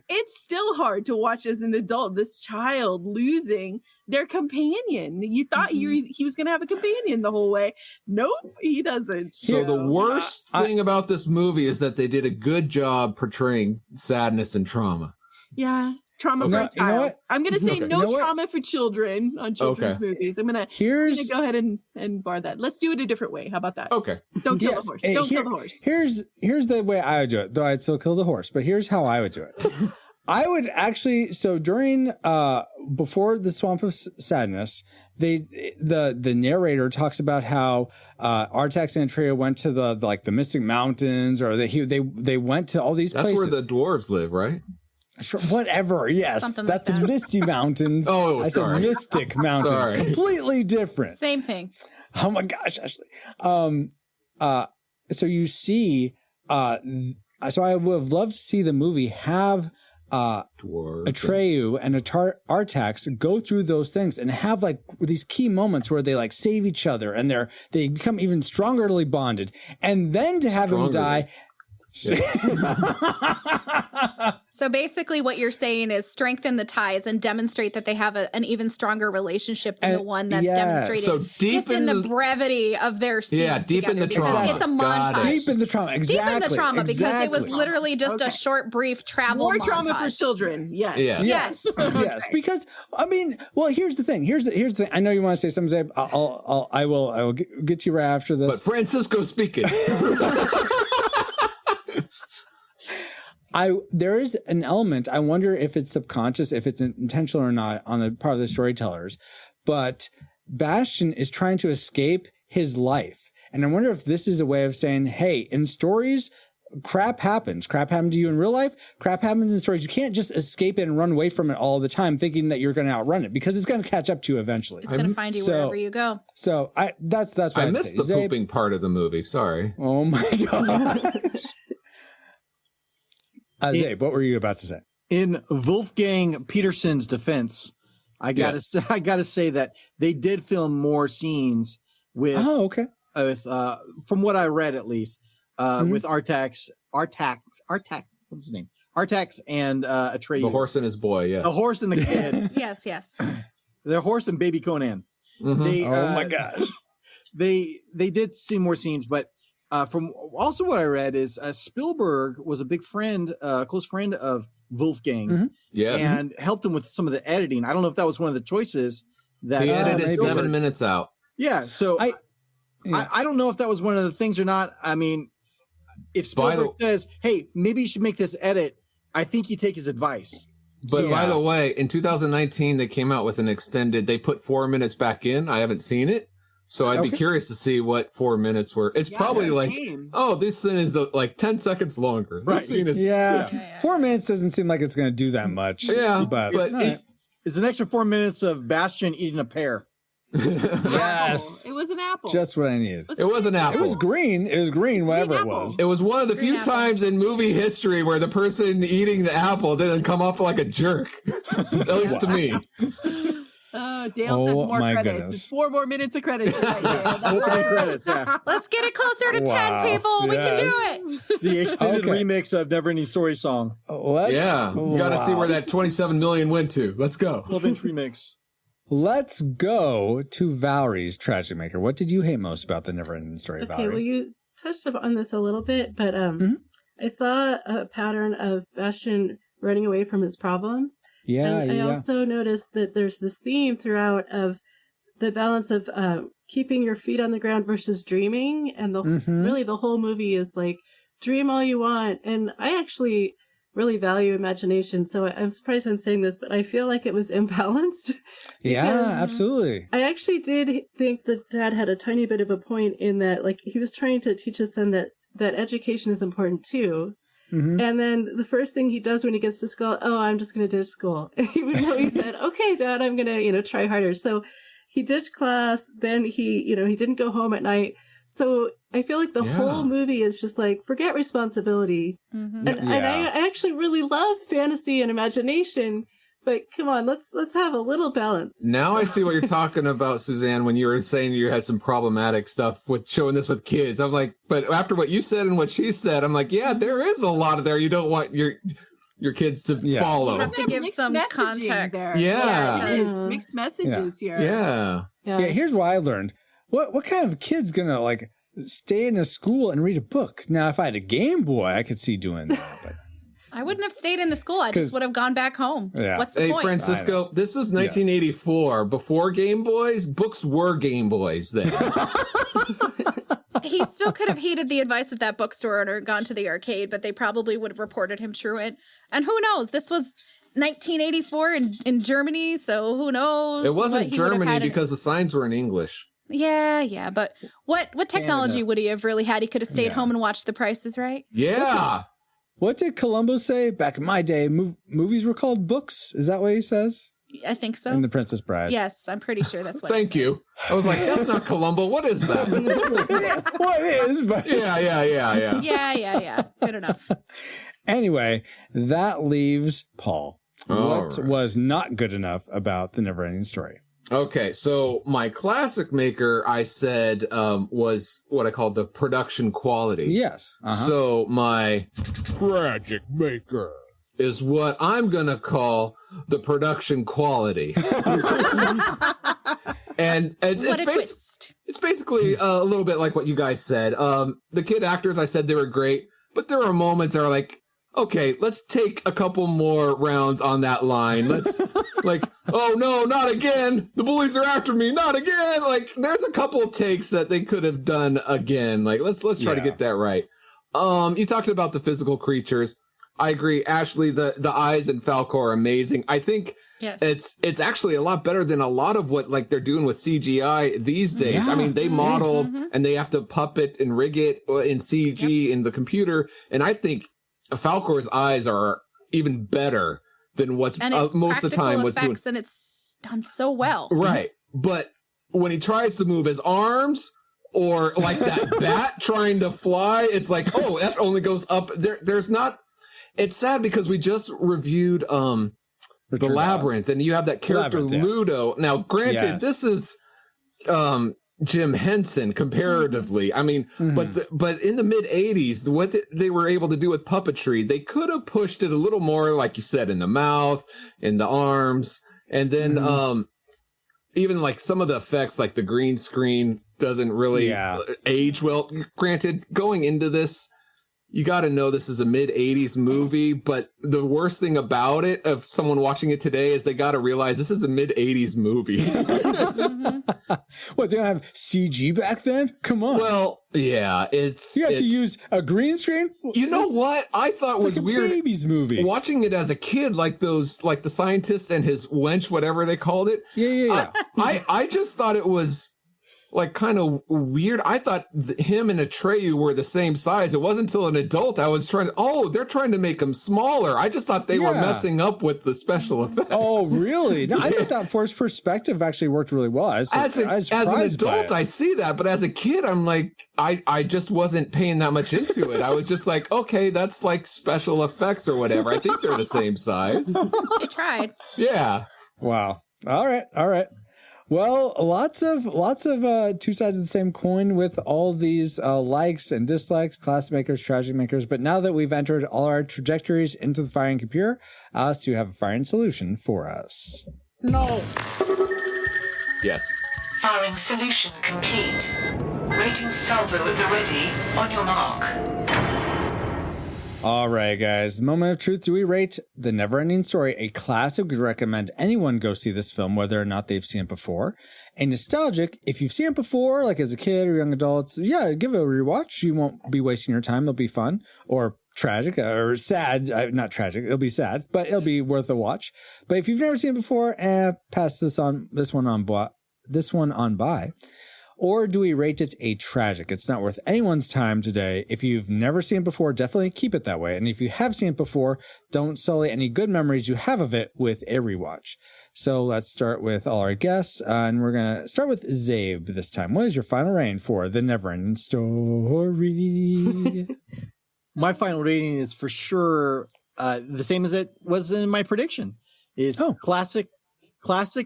it's still hard to watch as an adult, this child losing their companion. You thought he was going to have a companion the whole way. Nope, he doesn't. So the worst thing about this movie is that they did a good job portraying sadness and trauma. Yeah. Trauma for a child. You know what? I'm going to say trauma for children on children's movies. I'm going to go ahead and bar that. Let's do it a different way. How about that? Okay. Don't kill the horse. Don't kill the horse. Here's the way I would do it, though I'd still kill the horse, but here's how I would do it. I would actually, during, before the Swamp of Sadness, the narrator talks about how, Artax and Atreyu went to the Mystic Mountains, or they went to all these places. That's where the dwarves live, right? Sure, whatever. Yes, that's the Misty Mountains. I said Mystic Mountains. Completely different. Same thing. Oh my gosh, Ashley. So you see, so I would have loved to see the movie have Atreyu and Artax go through those things and have these key moments where they save each other and they become even strongerly bonded, and then to have him die. So basically what you're saying is strengthen the ties and demonstrate that they have an even stronger relationship than the one that's demonstrated so just in the brevity of their scenes deep in the trauma. It's a montage. Deep in the trauma, exactly. Deep in the trauma, because it was literally just a short, brief travel More montage. trauma for children. Yes. Yes. Yes. Because I mean, well, here's the thing. Here's the thing. I know you want to say something, Zabe. I will get to you right after this. But Francisco's speaking. There is an element, I wonder if it's subconscious, if it's intentional or not on the part of the storytellers, but Bastian is trying to escape his life. And I wonder if this is a way of saying, hey, in stories, crap happens. Crap happened to you in real life. Crap happens in stories. You can't just escape it and run away from it all the time thinking that you're going to outrun it, because it's going to catch up to you eventually. It's going to find you wherever you go. So that's what I missed the pooping part of the movie. Sorry. Oh my gosh. Zabe, what were you about to say? In Wolfgang Petersen's defense, I gotta say that they did film more scenes with. Oh, okay. With from what I read, at least, with Artax, what's his name? Artax and Atreyu. The horse and his boy. Yes. The horse and the kid. Yes. The horse and baby Conan. Mm-hmm. Oh my gosh. They did see more scenes, but. From also what I read is Spielberg was a big friend, close friend of Wolfgang, and helped him with some of the editing. I don't know if that was one of the choices that he edited 7 minutes out. Yeah, so I don't know if that was one of the things or not. I mean, if Spielberg says, "Hey, maybe you should make this edit," I think you take his advice. But by the way, in 2019 they came out with an extended. They put 4 minutes back in. I haven't seen it. So I'd be curious to see what 4 minutes were. It's probably like, this scene is like 10 seconds longer. Right. This scene is, 4 minutes doesn't seem like it's going to do that much. Yeah, but it's an extra 4 minutes of Bastian eating a pear. Yes. It was an apple. Just what I needed. It was an apple. It was green. It was green, whatever it was. It was one of the few times in movie history where the person eating the apple didn't come off like a jerk. At least to me. Dale said more credits. Goodness. It's 4 more minutes of credits. Credits, Let's get it closer to 10, people. We can do it. It's the extended remix of NeverEnding Story song. You got to see where that 27 million went to. Let's go. 12-inch remix. Let's go to Valerie's Tragic Maker. What did you hate most about the NeverEnding Story, Valerie? Well, you touched on this a little bit, but I saw a pattern of Bastian running away from his problems. I also noticed that there's this theme throughout of the balance of keeping your feet on the ground versus dreaming. And really the whole movie is like, dream all you want. And I actually really value imagination. So I'm surprised I'm saying this, but I feel like it was imbalanced. Yeah, absolutely. I actually did think that Dad had a tiny bit of a point in that, like, he was trying to teach his son that education is important too. And then the first thing he does when he gets to school, I'm just going to ditch school. Even though he said, okay, Dad, I'm going to, try harder. So he ditched class. Then he didn't go home at night. So I feel like the whole movie is just like, forget responsibility. And I actually really love fantasy and imagination. But come on, let's have a little balance. Now I see what you're talking about, Suzanne, when you were saying you had some problematic stuff with showing this with kids. I'm like, but after what you said and what she said, I'm like, yeah, there is a lot of there you don't want your kids to follow. You have to give some context. There. Mixed messages here. Yeah, here's what I learned. What kind of kid's gonna like stay in a school and read a book? Now, if I had a Game Boy, I could see doing that, but I wouldn't have stayed in the school. I just would have gone back home. Yeah. What's the point? Hey, Francisco, this was 1984. Yes. Before Game Boys, books were Game Boys then. He still could have heeded the advice of that bookstore owner and gone to the arcade, but they probably would have reported him truant. And who knows? This was 1984 in Germany, so who knows? It wasn't Germany because the signs were in English. Yeah, but what technology would he have really had? He could have stayed home and watched The Price is Right. Yeah. What did Columbo say? Back in my day, movies were called books. Is that what he says? I think so. In The Princess Bride. Yes, I'm pretty sure that's what Thank you. I was like, that's not Columbo. What is that? Well, it is, but... Yeah. Yeah. Good enough. Anyway, that leaves Paul. All What was not good enough about the NeverEnding Story? Okay, so my classic maker, I said, was what I called the production quality. Yes. So my tragic maker is what I'm going to call the production quality. And it's basically a little bit like what you guys said. The kid actors, I said they were great, but there are moments that are like, okay, let's take a couple more rounds on that line. Let's like, oh no, not again. The bullies are after me, not again. Like, there's a couple of takes that they could have done again. Like, let's try to get that right. You talked about the physical creatures. I agree. Ashley, the eyes in Falco are amazing. I think it's actually a lot better than a lot of what like they're doing with CGI these days. Yeah. I mean, they model and they have to puppet and rig it in CG in the computer. And I think Falcor's eyes are even better than what's most of the time what's doing. And it's done so well. Right. But when he tries to move his arms or like that bat trying to fly, it's like, oh, that only goes up. There's not. It's sad because we just reviewed the Labyrinth, and you have that character Ludo. Now, granted, this is Jim Henson comparatively. I mean, but in the mid 80s, what they were able to do with puppetry, they could have pushed it a little more, like you said, in the mouth, in the arms, and then even like some of the effects, like the green screen doesn't really age well. Granted, going into this, you got to know this is a mid 80s movie, but the worst thing about it, of someone watching it today, is they got to realize this is a mid 80s movie. What, they don't have CG back then? Come on. Well, yeah, you have to use a green screen. You know what I thought was like weird? Baby's movie. Watching it as a kid, like the scientist and his wench, whatever they called it. Yeah. I just thought it was like kind of weird. I thought him and Atreyu were the same size. It wasn't until an adult I was they're trying to make him smaller. I just thought they were messing up with the special effects. Oh, really? No, I thought that forced perspective actually worked really well. As an adult, I see that, but as a kid, I'm like, I just wasn't paying that much into it. I was just like, okay, that's like special effects or whatever. I think they're the same size. They tried. Yeah. Wow. All right. Well, lots of two sides of the same coin with all these likes and dislikes, class makers, tragic makers. But now that we've entered all our trajectories into the firing computer, Alice, you have a firing solution for us. No. Yes. Firing solution complete. Rating salvo at the ready. On your mark. All right, guys. Moment of truth. Do we rate The NeverEnding Story a classic? We recommend anyone go see this film, whether or not they've seen it before. A nostalgic, if you've seen it before, like as a kid or young adults, give it a rewatch. You won't be wasting your time. It'll be fun. Or tragic or sad. Not tragic. It'll be sad, but it'll be worth a watch. But if you've never seen it before, pass this one on by. Or do we rate it a tragic? It's not worth anyone's time today. If you've never seen it before, definitely keep it that way. And if you have seen it before, don't sully any good memories you have of it with a rewatch. So let's start with all our guests. And we're going to start with Zabe this time. What is your final rating for The NeverEnding Story? My final rating is for sure the same as it was in my prediction. It's classic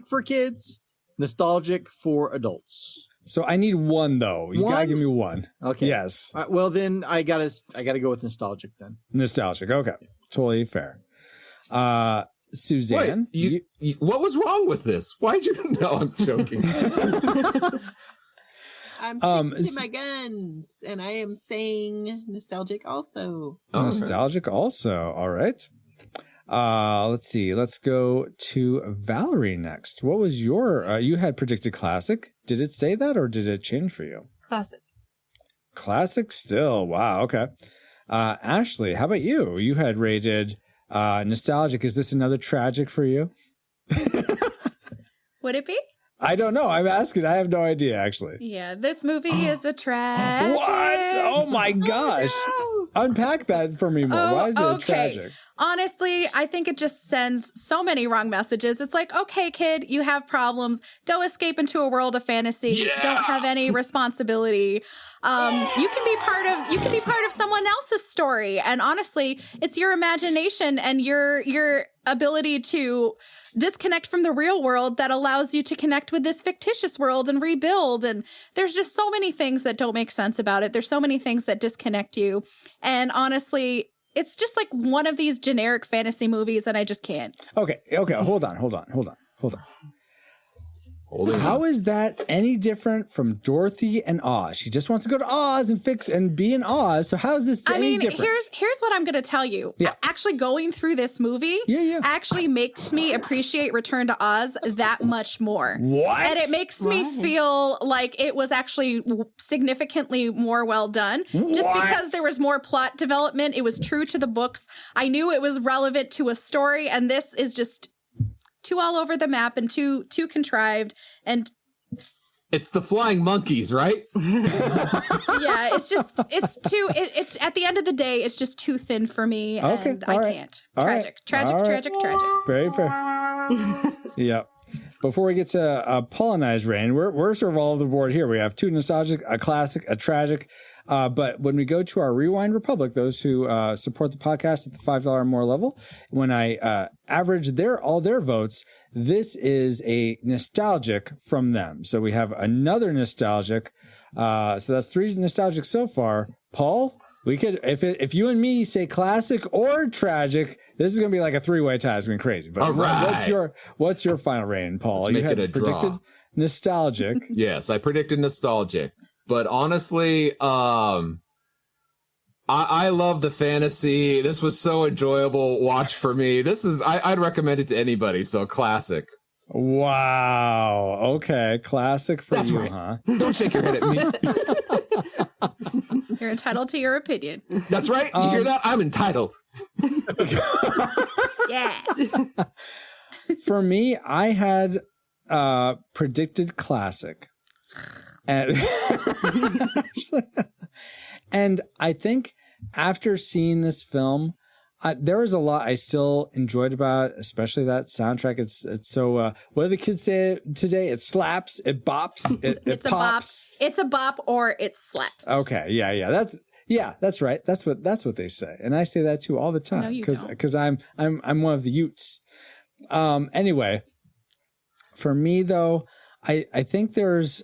for kids, nostalgic for adults. So I need one though. You gotta give me one. Okay. Yes. Well, then I gotta go with nostalgic then. Nostalgic. Okay. Totally fair. Suzanne, wait, what was wrong with this? Why'd you? No, I'm joking. I'm sticking to my guns, and I am saying nostalgic also. Nostalgic also. All right. Let's see. Let's go to Valerie next. What was your, you had predicted classic. Did it say that or did it change for you? Classic. Classic still. Wow. Okay. Ashley, how about you? You had rated nostalgic. Is this another tragic for you? Would it be? I don't know. I'm asking. I have no idea, actually. Yeah, this movie is a tragic. What? Oh my gosh. Oh, no. Unpack that for me more. Why is it a tragic? Honestly, I think it just sends so many wrong messages. It's like, okay, kid, you have problems. Go escape into a world of fantasy. Yeah! Don't have any responsibility. You can be part of someone else's story. And honestly, it's your imagination and your ability to disconnect from the real world that allows you to connect with this fictitious world and rebuild. And there's just so many things that don't make sense about it. There's so many things that disconnect you. And honestly, it's just like one of these generic fantasy movies, and I just can't. Okay. Hold on. How is that any different from Dorothy and Oz? She just wants to go to Oz and fix and be in Oz. So how is this any different? Here's what I'm going to tell you. Yeah. Actually going through this movie actually makes me appreciate Return to Oz that much more. What? And it makes me feel like it was actually significantly more well done. Just because there was more plot development. It was true to the books. I knew it was relevant to a story, and this is just too all over the map and too contrived. And it's the flying monkeys, right? Yeah, it's at the end of the day, it's just too thin for me, and I can't. Tragic. Very fair. Yeah. Before we get to Polonized Rain, we're sort of all over the board here. We have two nostalgic, a classic, a tragic. But when we go to our Rewind Republic, those who support the podcast at the $5 or more level, when I average all their votes, this is a nostalgic from them. So we have another nostalgic. So that's 3 nostalgic so far. Paul, we could, if you and me say classic or tragic, this is going to be like a 3-way tie. It's going to be crazy. But what's your final reign, Paul? Let's you had predicted nostalgic. Yes, I predicted nostalgic. But honestly, I love the fantasy. This was so enjoyable watch for me. I'd recommend it to anybody. So classic. Wow. Okay. Classic for you, huh? Don't shake your head at me. You're entitled to your opinion. That's right. You hear that? I'm entitled. Yeah. For me, I had predicted classic. And I think after seeing this film, there was a lot I still enjoyed about it, especially that soundtrack. It's so, what do the kids say today? It slaps, it bops, it pops. It's a bop or it slaps. Okay. Yeah. That's right. That's what they say. And I say that too all the time. No, you don't. Because I'm one of the Utes. Anyway, for me though, I think there's,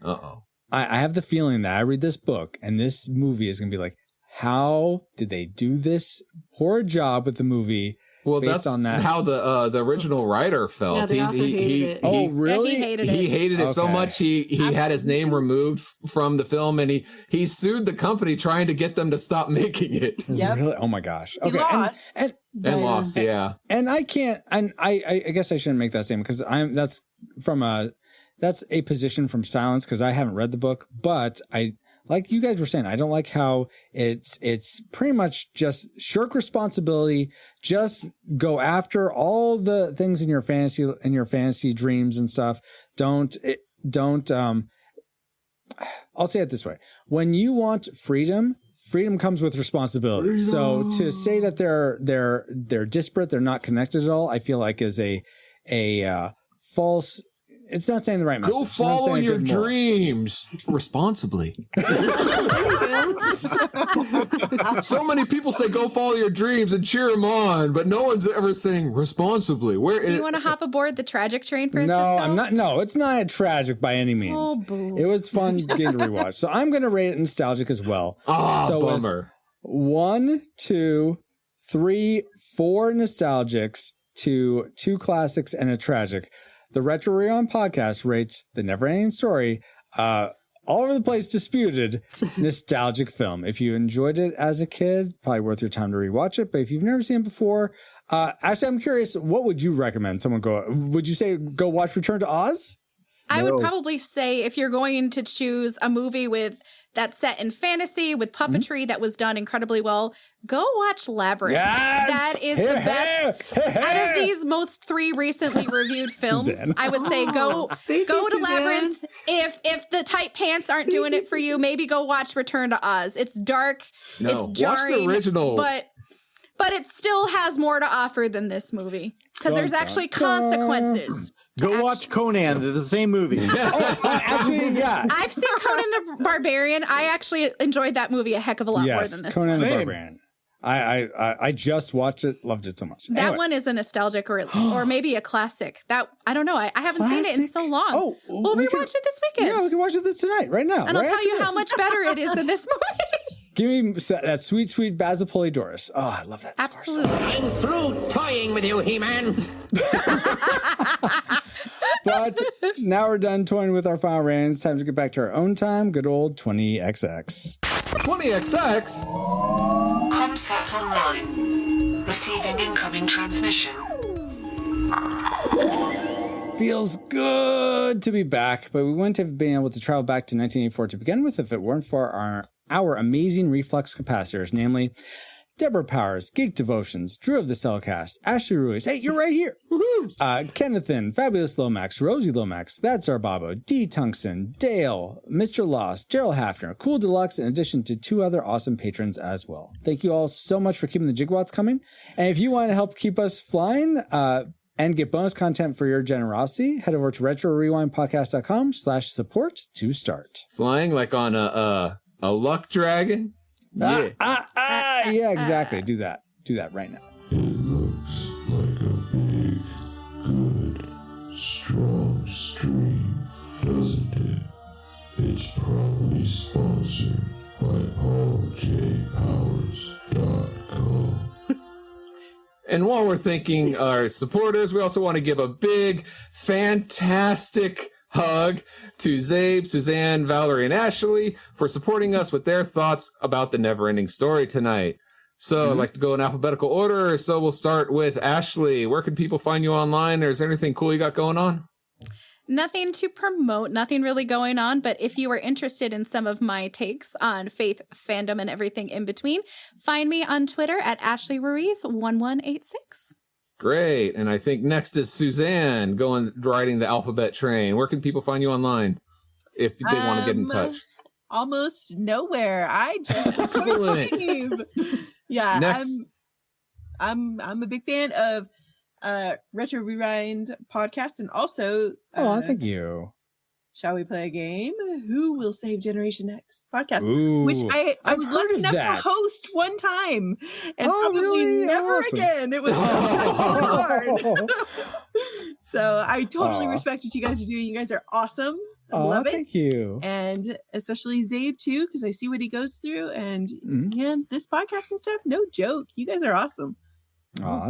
I have the feeling that I read this book and this movie is going to be like, how did they do this poor job with the movie? Well, based that's on that? How the original writer felt. Yeah, the author hated it. Oh, really? He hated it. He hated it so much he had his name removed from the film, and he sued the company trying to get them to stop making it. Yep. Really? Oh my gosh. He Okay. lost. And lost, yeah. And I can't, and I guess I shouldn't make that statement because that's a position from silence because I haven't read the book, but like you guys were saying, I don't like how it's pretty much just shirk responsibility, just go after all the things in your fantasy dreams and stuff. Don't I'll say it this way. When you want freedom comes with responsibility. So to say that they're disparate, they're not connected at all, I feel like is a false. It's not saying the right message. Go follow your dreams responsibly. So many people say go follow your dreams and cheer them on, but no one's ever saying responsibly. Do you want to hop aboard the tragic train, Francisco? No, I'm not. No, it's not tragic by any means. Oh, boo. It was fun getting to rewatch. So I'm going to rate it nostalgic as well. So bummer. 1, 2, 3, 4 nostalgics to 2 classics and a tragic. The Retro Rewind podcast rates The NeverEnding Story, all over the place disputed nostalgic film. If you enjoyed it as a kid, probably worth your time to rewatch it. But if you've never seen it before, actually, I'm curious, what would you recommend someone go? Would you say go watch Return to Oz? I would probably say if you're going to choose a movie that's set in fantasy with puppetry that was done incredibly well, go watch Labyrinth. Yes! That is the best. Out of these most 3 recently reviewed films, Suzanne. I would say go to Suzanne. Labyrinth. If the tight pants aren't doing it for you, maybe go watch Return to Oz. It's dark, it's jarring, watch the original. but it still has more to offer than this movie because there's actually consequences. Go watch Conan. It's the same movie. Actually, yeah. I've seen Conan the Barbarian. I actually enjoyed that movie a heck of a lot more than this Conan one. the Barbarian. I just watched it, loved it so much. That one is a nostalgic or maybe a classic. That I don't know. I haven't seen it in so long. Oh, we'll rewatch it this weekend. Yeah, we can watch it tonight, right now. And I'll tell you how much better it is than this movie. Give me that sweet, sweet Basil Polydorus. Oh, I love that. Absolutely. I'm through toying with you, He-Man. But now we're done toying with our final rating. It's time to get back to our own time. Good old 20XX. 20XX? Comsat online. Receiving incoming transmission. Feels good to be back, but we wouldn't have been able to travel back to 1984 to begin with if it weren't for our amazing reflux capacitors, namely Deborah Powers, Geek Devotions, Drew of the Cellcast, Ashley Ruiz, hey, you're right here, Kennethan, Fabulous Lomax, Rosie Lomax, That's Our Babo, D. Tungsten, Dale, Mr. Lost, Daryl Hafner, Cool Deluxe, in addition to 2 other awesome patrons as well. Thank you all so much for keeping the gigawatts coming. And if you want to help keep us flying, and get bonus content for your generosity, head over to retrorewindpodcast.com/support to start. Flying like on a luck dragon? Yeah, exactly. Do that right now. It looks like a big, good, strong stream, doesn't it? It's probably sponsored by pauljpowers.com. And while we're thanking our supporters, we also want to give a big, fantastic hug to Zabe, Suzanne, Valerie, and Ashley for supporting us with their thoughts about the NeverEnding Story tonight. So I'd like to go in alphabetical order. So we'll start with Ashley. Where can people find you online? Or is there anything cool you got going on? Nothing to promote, nothing really going on, but if you are interested in some of my takes on faith, fandom, and everything in between, find me on Twitter at Ashley Ruiz 1186. Great. And I think next is Suzanne riding the alphabet train. Where can people find you online if they want to get in touch? Almost nowhere. I just Excellent. Yeah, Next. I'm a big fan of Retro Rewind podcast, and also thank you. Shall we play a game? Who will save Generation X podcast? Ooh, which I was heard lucky of enough that. to host one time, and probably really? never Awesome. again. It was so hard. So I totally respect what you guys are doing. You guys are awesome. I love it. Thank you. And especially Zabe too, because I see what he goes through. And man, this podcast and stuff, no joke. You guys are awesome.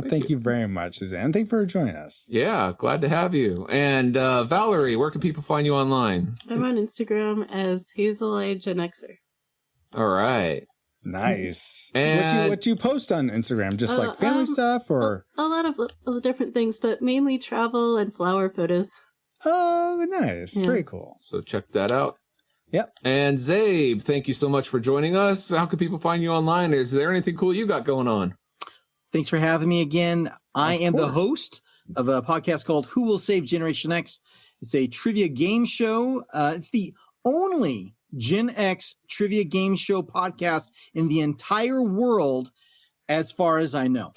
Thank you very much, Suzanne. Thank you for joining us. Yeah, glad to have you. And Valerie, where can people find you online? I'm on Instagram as Hazel Gen Xer. All right. Nice. And what you post on Instagram? Just like family stuff or a lot of different things, but mainly travel and flower photos. Oh, nice. Yeah. Very cool. So check that out. Yep. And Zabe, thank you so much for joining us. How can people find you online? Is there anything cool you got going on? Thanks for having me again. I am the host of a podcast called Who Will Save Generation X? It's a trivia game show. It's the only Gen X trivia game show podcast in the entire world, as far as I know.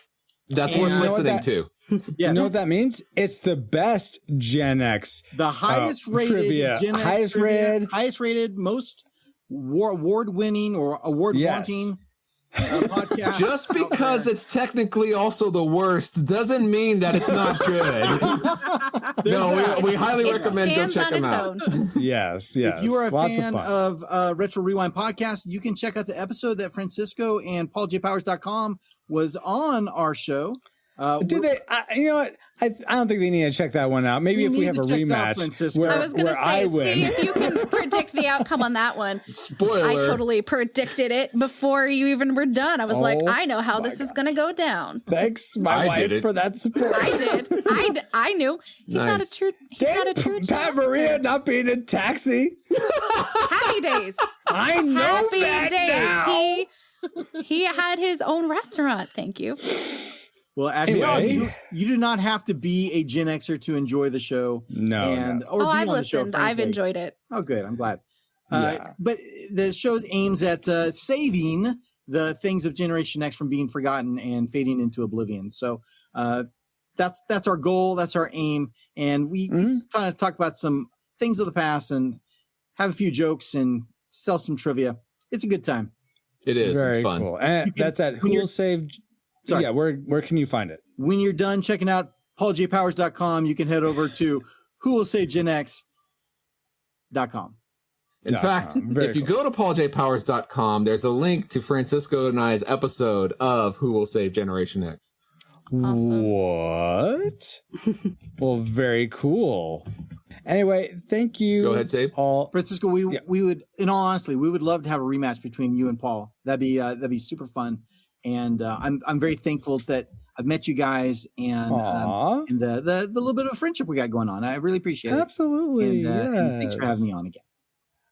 That's worth listening to. Yeah. You know what that means? It's the best Gen X. The highest rated trivia. Gen X highest trivia, highest rated, most award-winning or award-wanting podcast. Just because it's technically also the worst doesn't mean that it's not good. No, we highly recommend go check them out. Yes. If you are a Lots fan of Retro Rewind podcast, you can check out the episode that Francisco and pauljpowers.com was on our show. Do they? You know what? I don't think they need to check that one out. Maybe if we have a rematch where I was going to say, see if you can predict the outcome on that one. Spoiler. I totally predicted it before you even were done. I was like, I know how this is going to go down. Thanks, my wife, for that support. I did. I knew. He's not a true. He's not a true. Pat Maria not being in Taxi. Happy days. I know Happy that days. now. He had his own restaurant. Thank you. Well, actually, you do not have to be a Gen Xer to enjoy the show. No. Or be I've on the show, listened. I've frankly. enjoyed it. Oh, good. I'm glad. Yeah. But the show aims at saving the things of Generation X from being forgotten and fading into oblivion. So that's our goal. That's our aim. And we kind of talk about some things of the past and have a few jokes and sell some trivia. It's a good time. It is. Very it's fun. Cool. And that's at Who Will Save. Yeah, where can you find it? When you're done checking out pauljpowers.com, you can head over to whowillsavegenx.com. In fact, if you go to pauljpowers.com, there's a link to Francisco and I's episode of Who Will Save Generation X. Awesome. What? Well, very cool. Anyway, thank you. Go ahead, Save. Francisco, we would, in all honesty, we would love to have a rematch between you and Paul. That'd be super fun. And I'm very thankful that I've met you guys and the little bit of friendship we got going on. I really appreciate it. Absolutely. And thanks for having me on again.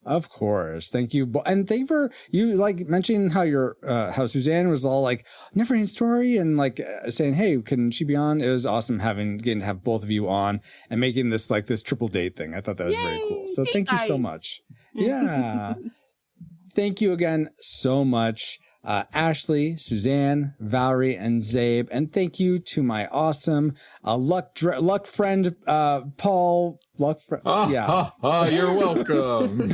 Of course. Thank you. And thank you for you like mentioning how how Suzanne was all like NeverEnding Story and like saying, hey, can she be on? It was awesome getting to have both of you on and making this this triple date thing. I thought that was very cool. So thank you so much. Yeah. Thank you again so much. Ashley, Suzanne, Valerie, and Zabe. And thank you to my awesome luck friend, Paul. You're welcome.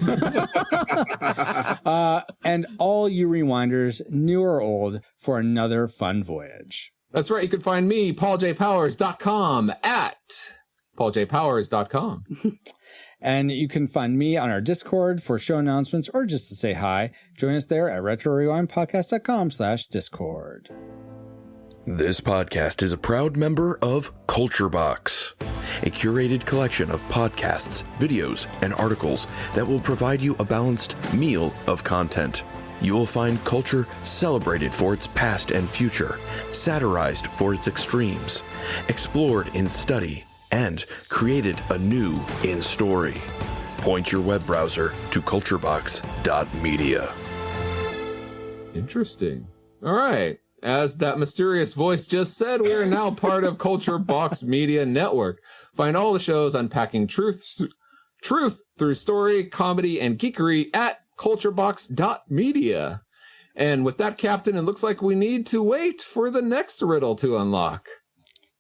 And all you rewinders, new or old, for another fun voyage. That's right. You can find me, pauljpowers.com, at pauljpowers.com. And you can find me on our Discord for show announcements or just to say hi. Join us there at retrorewindpodcast.com/Discord. This podcast is a proud member of Culture Box, a curated collection of podcasts, videos, and articles that will provide you a balanced meal of content. You will find culture celebrated for its past and future, satirized for its extremes, explored in study, and created anew in story. Point your web browser to culturebox.media. Interesting. All right. As that mysterious voice just said, we are now part of Culture Box Media Network. Find all the shows unpacking truth through story, comedy, and geekery at culturebox.media. And with that, Captain, it looks like we need to wait for the next riddle to unlock.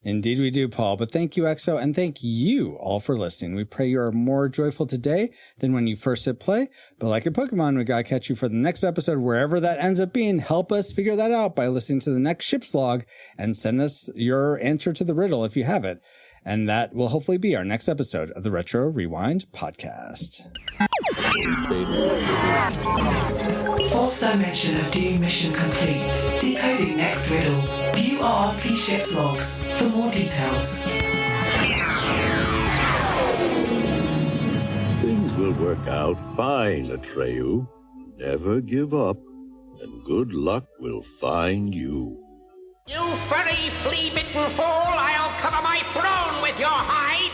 Indeed we do, Paul. But thank you, EXO, and thank you all for listening. We pray you are more joyful today than when you first hit play. But like a Pokemon, we gotta catch you for the next episode, wherever that ends up being. Help us figure that out by listening to the next ship's log and send us your answer to the riddle if you have it. And that will hopefully be our next episode of the Retro Rewind podcast. Fourth dimension of D mission complete. Decoding next riddle. View RRP ship's logs for more details. Things will work out fine, Atreyu. Never give up, and good luck will find you. You furry, flea-bitten fool! I'll cover my throne with your hide!